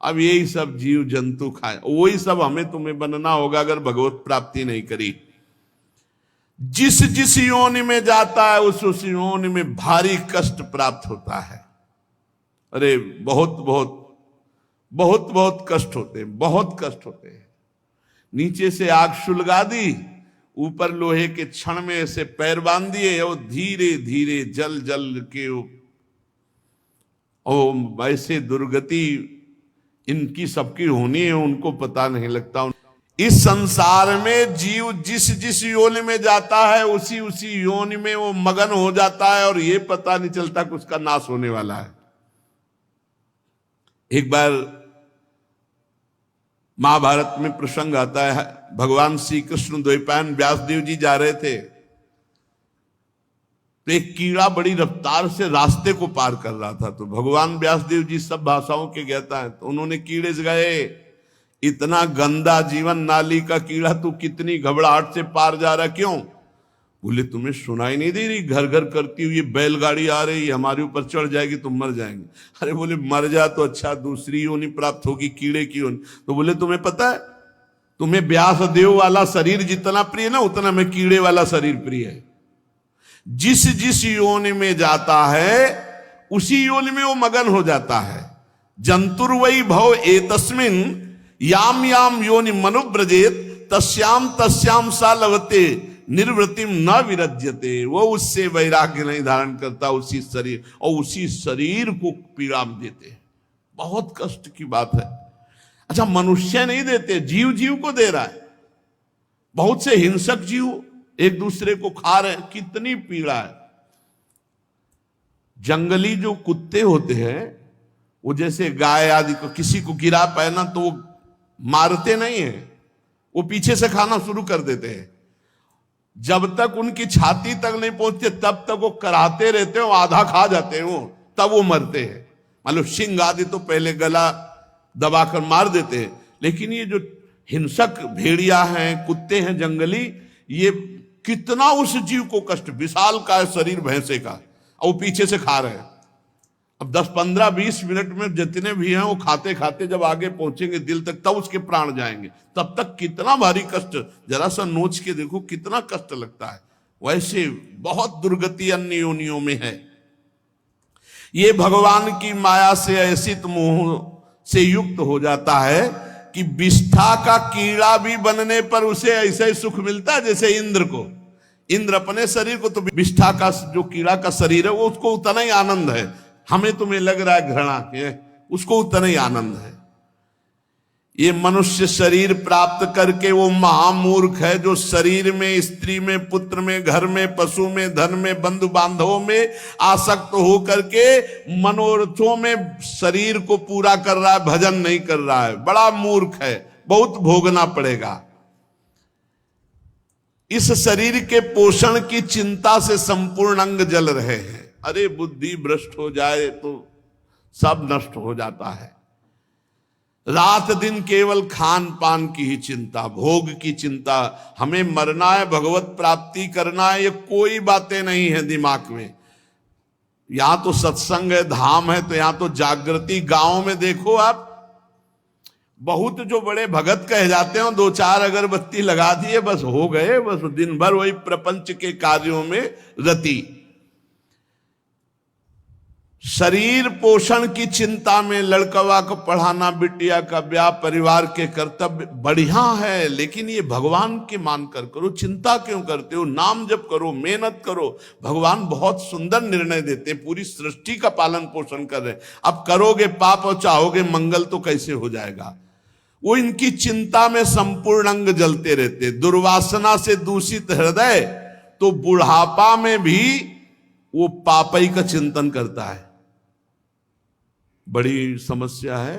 अब यही सब जीव जंतु खाए, वही सब हमें तुम्हें बनना होगा अगर भगवत प्राप्ति नहीं करी। जिस जिस योनि में जाता है उस योनि में भारी कष्ट प्राप्त होता है। अरे बहुत बहुत बहुत बहुत कष्ट होते हैं, बहुत कष्ट होते हैं। नीचे से आग सुलगा दी, ऊपर लोहे के छड़ में ऐसे पैर बांध दिए और धीरे धीरे जल जल के ओ ऐसे दुर्गति इनकी सबकी होनी है, उनको पता नहीं लगता। इस संसार में जीव जिस जिस योनि में जाता है उसी उसी योनि में वो मगन हो जाता है और ये पता नहीं चलता कि उसका नाश होने वाला है। एक बार महाभारत में प्रसंग आता है, भगवान श्री कृष्ण द्वैपायन व्यासदेव जी जा रहे थे तो एक कीड़ा बड़ी रफ्तार से रास्ते को पार कर रहा था। तो भगवान व्यासदेव जी सब भाषाओं के ज्ञाता हैं, तो उन्होंने कीड़े से गए, इतना गंदा जीवन नाली का कीड़ा, तू कितनी घबराहट से पार जा रहा, क्यों? बोले तुम्हें सुनाई नहीं दे रही घर घर करती हुई बैलगाड़ी आ रही, हमारे ऊपर चढ़ जाएगी तो मर जाएंगे। अरे बोले मर जा तो अच्छा, दूसरी योनि प्राप्त होगी, कीड़े की योनि। तो बोले तुम्हें पता है, तुम्हें व्यासदेव वाला शरीर जितना प्रिय ना, उतना में कीड़े वाला शरीर प्रिय है। जिस जिस योनि में जाता है उसी योनि में वो मगन हो जाता है। जंतुर्वै भव एतस्मिन् याम याम योनि मनुव्रजेत तस्याम तस्याम सा लभते निर्वृतिम न विरज्यते। वो उससे वैराग्य नहीं धारण करता, उसी शरीर और उसी शरीर को पीड़ा देते। बहुत कष्ट की बात है। अच्छा, मनुष्य नहीं देते, जीव जीव को दे रहा है। बहुत से हिंसक जीव एक दूसरे को खा रहे हैं, कितनी पीड़ा है। जंगली जो कुत्ते होते हैं वो जैसे गाय आदि को किसी को गिरा पाए ना तो वो मारते नहीं है, वो पीछे से खाना शुरू कर देते हैं। जब तक उनकी छाती तक नहीं पहुंचते तब तक वो कराहते रहते हैं, आधा खा जाते हैं वो, तब वो मरते हैं। मतलब सिंह आदि तो पहले गला दबाकर मार देते हैं, लेकिन ये जो हिंसक भेड़िया हैं, कुत्ते हैं जंगली, ये कितना उस जीव को कष्ट, विशाल का शरीर भैंसे का, और वो पीछे से खा रहे हैं। अब 10, 15, 20 मिनट में जितने भी हैं वो खाते खाते जब आगे पहुंचेंगे दिल तक, तब उसके प्राण जाएंगे। तब तक कितना भारी कष्ट, जरा सा नोच के देखो कितना कष्ट लगता है। वैसे बहुत दुर्गति अन्य योनियों में है। ये भगवान की माया से ऐसी मोह से युक्त हो जाता है कि विष्ठा का कीड़ा भी बनने पर उसे ऐसा ही सुख मिलता है जैसे इंद्र को। इंद्र अपने शरीर को, तो विष्ठा का जो कीड़ा का शरीर है वो उसको उतना ही आनंद है। हमें तुम्हें लग रहा है घृणा के, उसको उतना ही आनंद है। ये मनुष्य शरीर प्राप्त करके वो महामूर्ख है जो शरीर में, स्त्री में, पुत्र में, घर में, पशु में, धन में, बंधु बांधवों में आसक्त हो करके मनोरथों में शरीर को पूरा कर रहा है, भजन नहीं कर रहा है। बड़ा मूर्ख है, बहुत भोगना पड़ेगा। इस शरीर के पोषण की चिंता से संपूर्ण अंग जल रहे हैं। अरे बुद्धि भ्रष्ट हो जाए तो सब नष्ट हो जाता है। रात दिन केवल खान पान की ही चिंता, भोग की चिंता। हमें मरना है, भगवत प्राप्ति करना है, ये कोई बातें नहीं है दिमाग में। यहां तो सत्संग है, धाम है, तो यहां तो जागृति। गांव में देखो आप, बहुत जो बड़े भगत कह जाते हैं 2-4 अगरबत्ती लगा दिए, बस हो गए, बस दिन भर वही प्रपंच के कार्यों में रति। शरीर पोषण की चिंता में लड़कवा को पढ़ाना, बिटिया का ब्याह, परिवार के कर्तव्य बढ़िया है, लेकिन ये भगवान के मानकर करो। चिंता क्यों करते हो? नाम जप करो, मेहनत करो। भगवान बहुत सुंदर निर्णय देते हैं, पूरी सृष्टि का पालन पोषण कर रहे हैं। अब करोगे पाप और चाहोगे मंगल तो कैसे हो जाएगा? वो इनकी चिंता में संपूर्ण अंग जलते रहते। दुर्वासना से दूषित हृदय तो बुढ़ापा में भी वो पापई का चिंतन करता है। बड़ी समस्या है।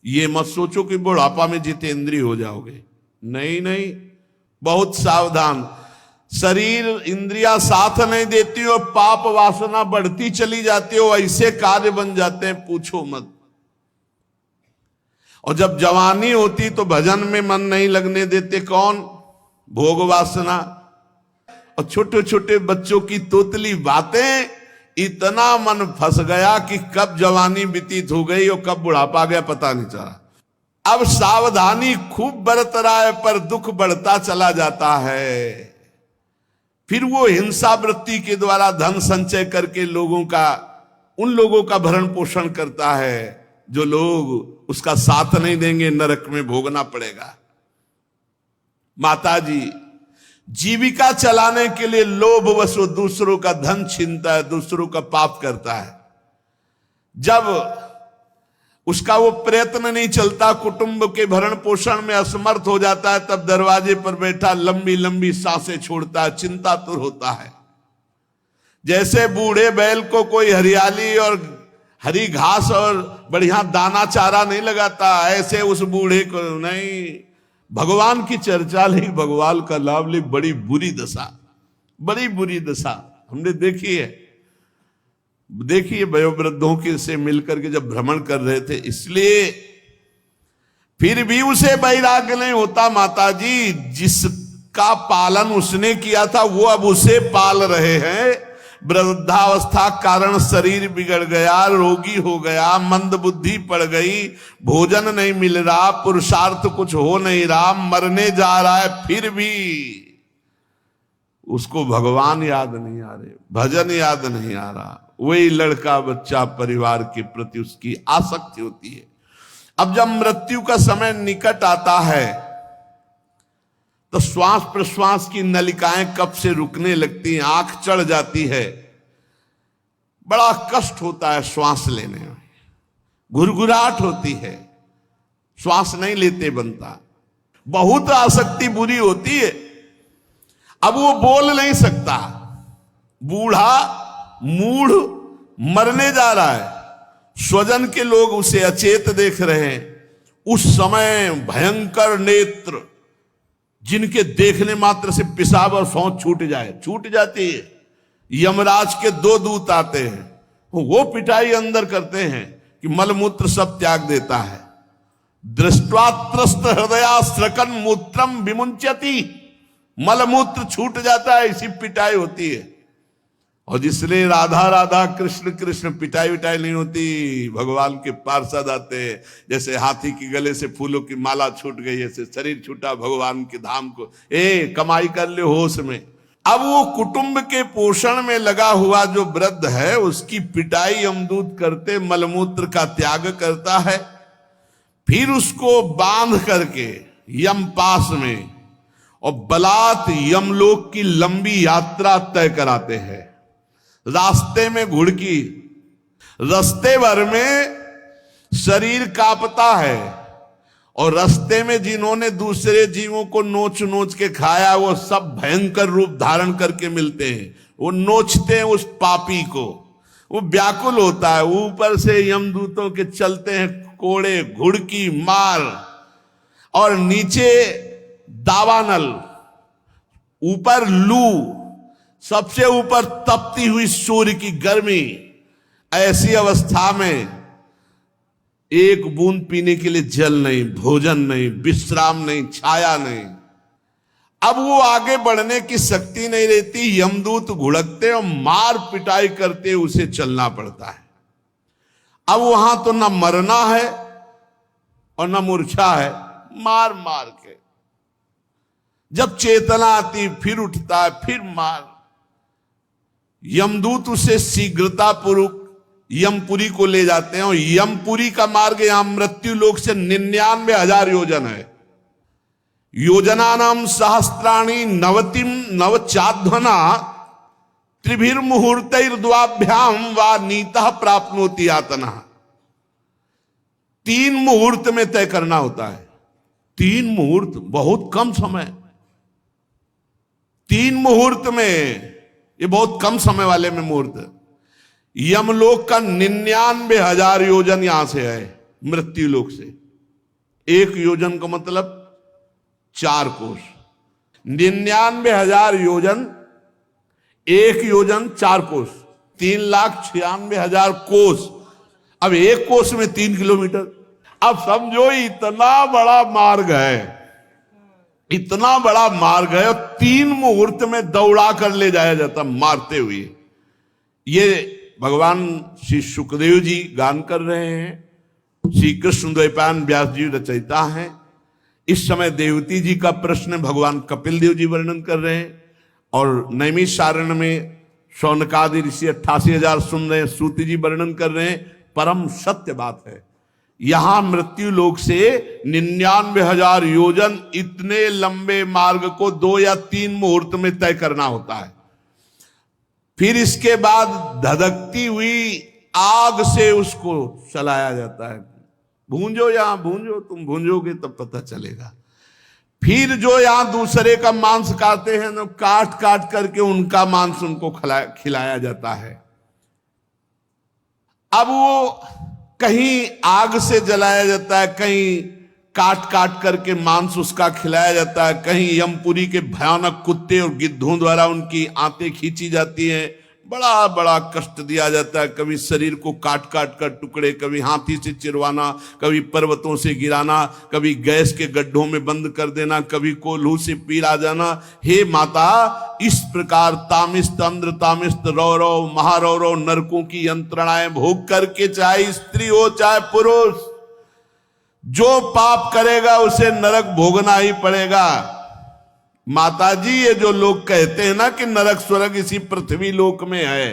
ये मत सोचो कि बुढ़ापा में जितेंद्रिय हो जाओगे, नहीं नहीं, बहुत सावधान। शरीर इंद्रिया साथ नहीं देती और पाप वासना बढ़ती चली जाती हो, ऐसे कार्य बन जाते हैं पूछो मत। और जब जवानी होती तो भजन में मन नहीं लगने देते, कौन? भोग वासना। और छोटे छोटे बच्चों की तोतली बातें, इतना मन फंस गया कि कब जवानी व्यतीत हो गई और कब बुढ़ापा गया पता नहीं चला। अब सावधानी खूब बरत रहा है पर दुख बढ़ता चला जाता है। फिर वो हिंसा वृत्ति के द्वारा धन संचय करके उन लोगों का भरण पोषण करता है। जो लोग उसका साथ नहीं देंगे नरक में भोगना पड़ेगा। माता जी जीविका चलाने के लिए लोभवश वो दूसरों का धन छीनता है, दूसरों का पाप करता है। जब उसका वो प्रयत्न नहीं चलता, कुटुंब के भरण पोषण में असमर्थ हो जाता है, तब दरवाजे पर बैठा लंबी लंबी सांसें छोड़ता है, चिंतातुर होता है। जैसे बूढ़े बैल को कोई हरियाली और हरी घास और बढ़िया दाना चारा नहीं लगाता, ऐसे उस बूढ़े को नहीं, भगवान की चर्चा ली, भगवान का लाभ ली, बड़ी बुरी दशा, बड़ी बुरी दशा हमने देखी है। देखिए वयोवृद्धों के से मिलकर के जब भ्रमण कर रहे थे, इसलिए फिर भी उसे वैराग्य नहीं होता। माता जी जिसका पालन उसने किया था वो अब उसे पाल रहे हैं। वृद्धावस्था कारण शरीर बिगड़ गया, रोगी हो गया, मंद बुद्धि पड़ गई, भोजन नहीं मिल रहा, पुरुषार्थ कुछ हो नहीं रहा, मरने जा रहा है, फिर भी उसको भगवान याद नहीं आ रहे, भजन याद नहीं आ रहा। वही लड़का बच्चा परिवार के प्रति उसकी आसक्ति होती है। अब जब मृत्यु का समय निकट आता है तो श्वास प्रश्वास की नलिकाएं कब से रुकने लगती हैं, आंख चढ़ जाती है, बड़ा कष्ट होता है श्वास लेने में, घुरघुराहट होती है, श्वास नहीं लेते बनता, बहुत आसक्ति बुरी होती है। अब वो बोल नहीं सकता, बूढ़ा मूढ़ मरने जा रहा है, स्वजन के लोग उसे अचेत देख रहे हैं। उस समय भयंकर नेत्र, जिनके देखने मात्र से पेशाब और शौच छूट जाती है। यमराज के 2 दूत आते हैं, वो पिटाई अंदर करते हैं कि मलमूत्र सब त्याग देता है। दृष्ट्वा त्रस्त हृदया स्रकन मूत्रम विमुंचति, मलमूत्र छूट जाता है, इसी पिटाई होती है। और जिसलिए राधा राधा कृष्ण कृष्ण पिटाई विटाई नहीं होती। भगवान के पार्षद आते, जैसे हाथी के गले से फूलों की माला छूट गई, ऐसे शरीर छूटा भगवान के धाम को, कमाई कर ले होश में। अब वो कुटुंब के पोषण में लगा हुआ जो वृद्ध है, उसकी पिटाई यमदूत करते, मलमूत्र का त्याग करता है, फिर उसको बांध करके यम पास में और बलात् यमलोक की लंबी यात्रा तय कराते हैं। रास्ते में घुड़की, रास्ते भर में शरीर कांपता है, और रास्ते में जिन्होंने दूसरे जीवों को नोच नोच के खाया वो सब भयंकर रूप धारण करके मिलते हैं। वो नोचते हैं उस पापी को, वो व्याकुल होता है। ऊपर से यमदूतों के चलते हैं कोड़े, घुड़की, मार, और नीचे दावानल, ऊपर लू, सबसे ऊपर तपती हुई सूर्य की गर्मी। ऐसी अवस्था में एक बूंद पीने के लिए जल नहीं, भोजन नहीं, विश्राम नहीं, छाया नहीं। अब वो आगे बढ़ने की शक्ति नहीं रहती, यमदूत घुड़कते और मार पिटाई करते उसे चलना पड़ता है। अब वहां तो न मरना है और न मूर्छा है, मार मार के जब चेतना आती फिर उठता है, फिर मार। यमदूत उसे शीघ्रता पूर्वक यमपुरी को ले जाते हैं, और यमपुरी का मार्ग यहां मृत्यु लोक से 99,000 योजन है। योजनानाम सहस्त्राणी नवतिम नवचाध्वना त्रिभिर्मुहूर्तैर्द्वाभ्याम वा नीतः प्राप्नोति यातना। 3 मुहूर्त में तय करना होता है। 3 मुहूर्त, बहुत कम समय। 3 मुहूर्त में, ये बहुत कम समय वाले में मुहूर्त। यमलोक का 99,000 योजन यहां से है मृत्यु लोक से। 1 योजन का मतलब 4 कोस। 99,000 योजन, 1 योजन 4 कोस, 3,96,000 कोस। अब 1 कोस में 3 किलोमीटर। अब समझो इतना बड़ा मार्ग है, इतना बड़ा मार्ग है, और 3 मुहूर्त में दौड़ा कर ले जाया जाता मारते हुए। ये भगवान श्री सुखदेव जी गान कर रहे हैं, श्री कृष्ण द्वैपायन व्यास जी रचयिता हैं। इस समय देवती जी का प्रश्न भगवान कपिल देव जी वर्णन कर रहे हैं, और नैमिषारण्य में शौनकादि ऋषि 88,000 सुन रहे हैं, सूति जी वर्णन कर रहे हैं। परम सत्य बात है यहां मृत्यु लोक से 99,000 योजन इतने लंबे मार्ग को 2 या 3 मुहूर्त में तय करना होता है। फिर इसके बाद धधकती हुई आग से उसको चलाया जाता है। भूंजो, यहां भूंजो, तुम भूंजोगे तब पता चलेगा। फिर जो यहां दूसरे का मांस खाते हैं ना, काट काट करके उनका मांस उनको खिलाया जाता है। अब वो कहीं आग से जलाया जाता है, कहीं काट काट करके मांस उसका खिलाया जाता है, कहीं यमपुरी के भयानक कुत्ते और गिद्धों द्वारा उनकी आंतें खींची जाती हैं, बड़ा बड़ा कष्ट दिया जाता है। कभी शरीर को काट काट कर टुकड़े, कभी हाथी से चिरवाना, कभी पर्वतों से गिराना, कभी गैस के गड्ढों में बंद कर देना, कभी कोल्हू से पीला जाना। हे माता, इस प्रकार तामिस्त, अंध्र तामिस्त, रौरव महारौरव नरकों की यंत्रणाएं भोग करके, चाहे स्त्री हो चाहे पुरुष, जो पाप करेगा उसे नरक भोगना ही पड़ेगा। माताजी, ये जो लोग कहते हैं ना कि नरक स्वर्ग इसी पृथ्वी लोक में है,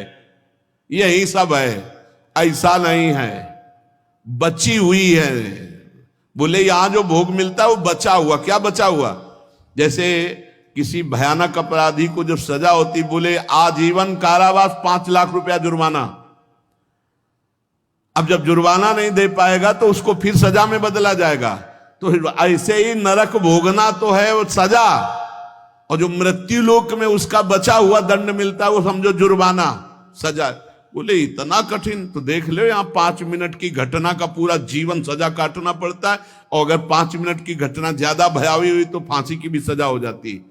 यही सब है, ऐसा नहीं है, बची हुई है। बोले यहां जो भोग मिलता है वो बचा हुआ। क्या बचा हुआ? जैसे किसी भयानक अपराधी को जो सजा होती, बोले आजीवन कारावास, 5 लाख रुपया जुर्माना। अब जब जुर्माना नहीं दे पाएगा तो उसको फिर सजा में बदला जाएगा। तो ऐसे ही नरक भोगना तो है वो सजा, और जो मृत्यु लोक में उसका बचा हुआ दंड मिलता है वो समझो जुर्माना, सजा। बोले इतना कठिन? तो देख लो, यहाँ 5 मिनट की घटना का पूरा जीवन सजा काटना पड़ता है, और अगर 5 मिनट की घटना ज्यादा भयावही हुई तो फांसी की भी सजा हो जाती है।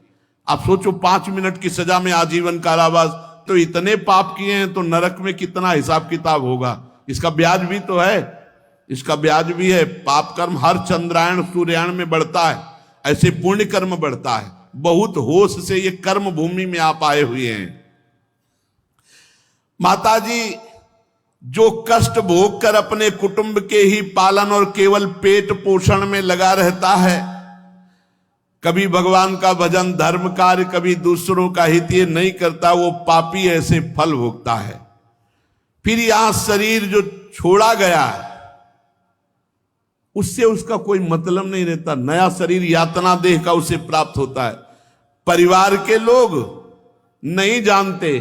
आप सोचो, 5 मिनट की सजा में आजीवन कारावास, तो इतने पाप किए हैं तो नरक में कितना हिसाब किताब होगा। इसका ब्याज भी तो है, इसका ब्याज भी है। पाप कर्म हर चंद्रायण सूर्यायण में बढ़ता है, ऐसे पुण्य कर्म बढ़ता है। बहुत होश से ये कर्म भूमि में आप आए हुए हैं। माताजी, जो कष्ट भोग कर अपने कुटुंब के ही पालन और केवल पेट पोषण में लगा रहता है, कभी भगवान का भजन, धर्म कार्य, कभी दूसरों का हित ये नहीं करता, वो पापी ऐसे फल भोगता है। फिर यहां शरीर जो छोड़ा गया है उससे उसका कोई मतलब नहीं रहता। नया शरीर यातना देह का उसे प्राप्त होता है। परिवार के लोग नहीं जानते,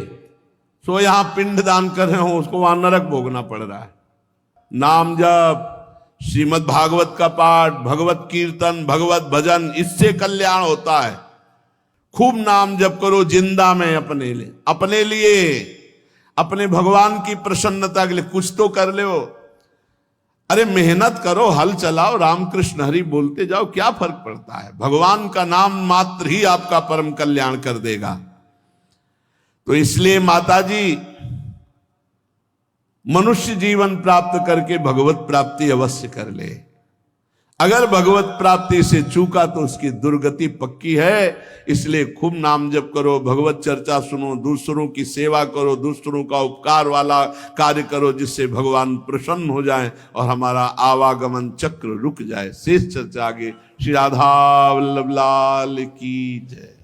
सो यहां पिंड दान कर रहे हो, उसको वहां नरक भोगना पड़ रहा है। नाम जप, श्रीमद् भागवत का पाठ, भगवत कीर्तन, भगवत भजन, इससे कल्याण होता है। खूब नाम जप करो जिंदा में, अपने लिए, अपने भगवान की प्रसन्नता के लिए कुछ तो कर ले। अरे मेहनत करो, हल चलाओ, रामकृष्ण हरि बोलते जाओ, क्या फर्क पड़ता है? भगवान का नाम मात्र ही आपका परम कल्याण कर देगा। तो इसलिए माताजी, मनुष्य जीवन प्राप्त करके भगवत प्राप्ति अवश्य कर ले। अगर भगवत प्राप्ति से चूका तो उसकी दुर्गति पक्की है। इसलिए खूब नाम जप करो, भगवत चर्चा सुनो, दूसरों की सेवा करो, दूसरों का उपकार वाला कार्य करो, जिससे भगवान प्रसन्न हो जाए और हमारा आवागमन चक्र रुक जाए। शेष चर्चा आगे। श्री राधा वल्लभ लाल की जय।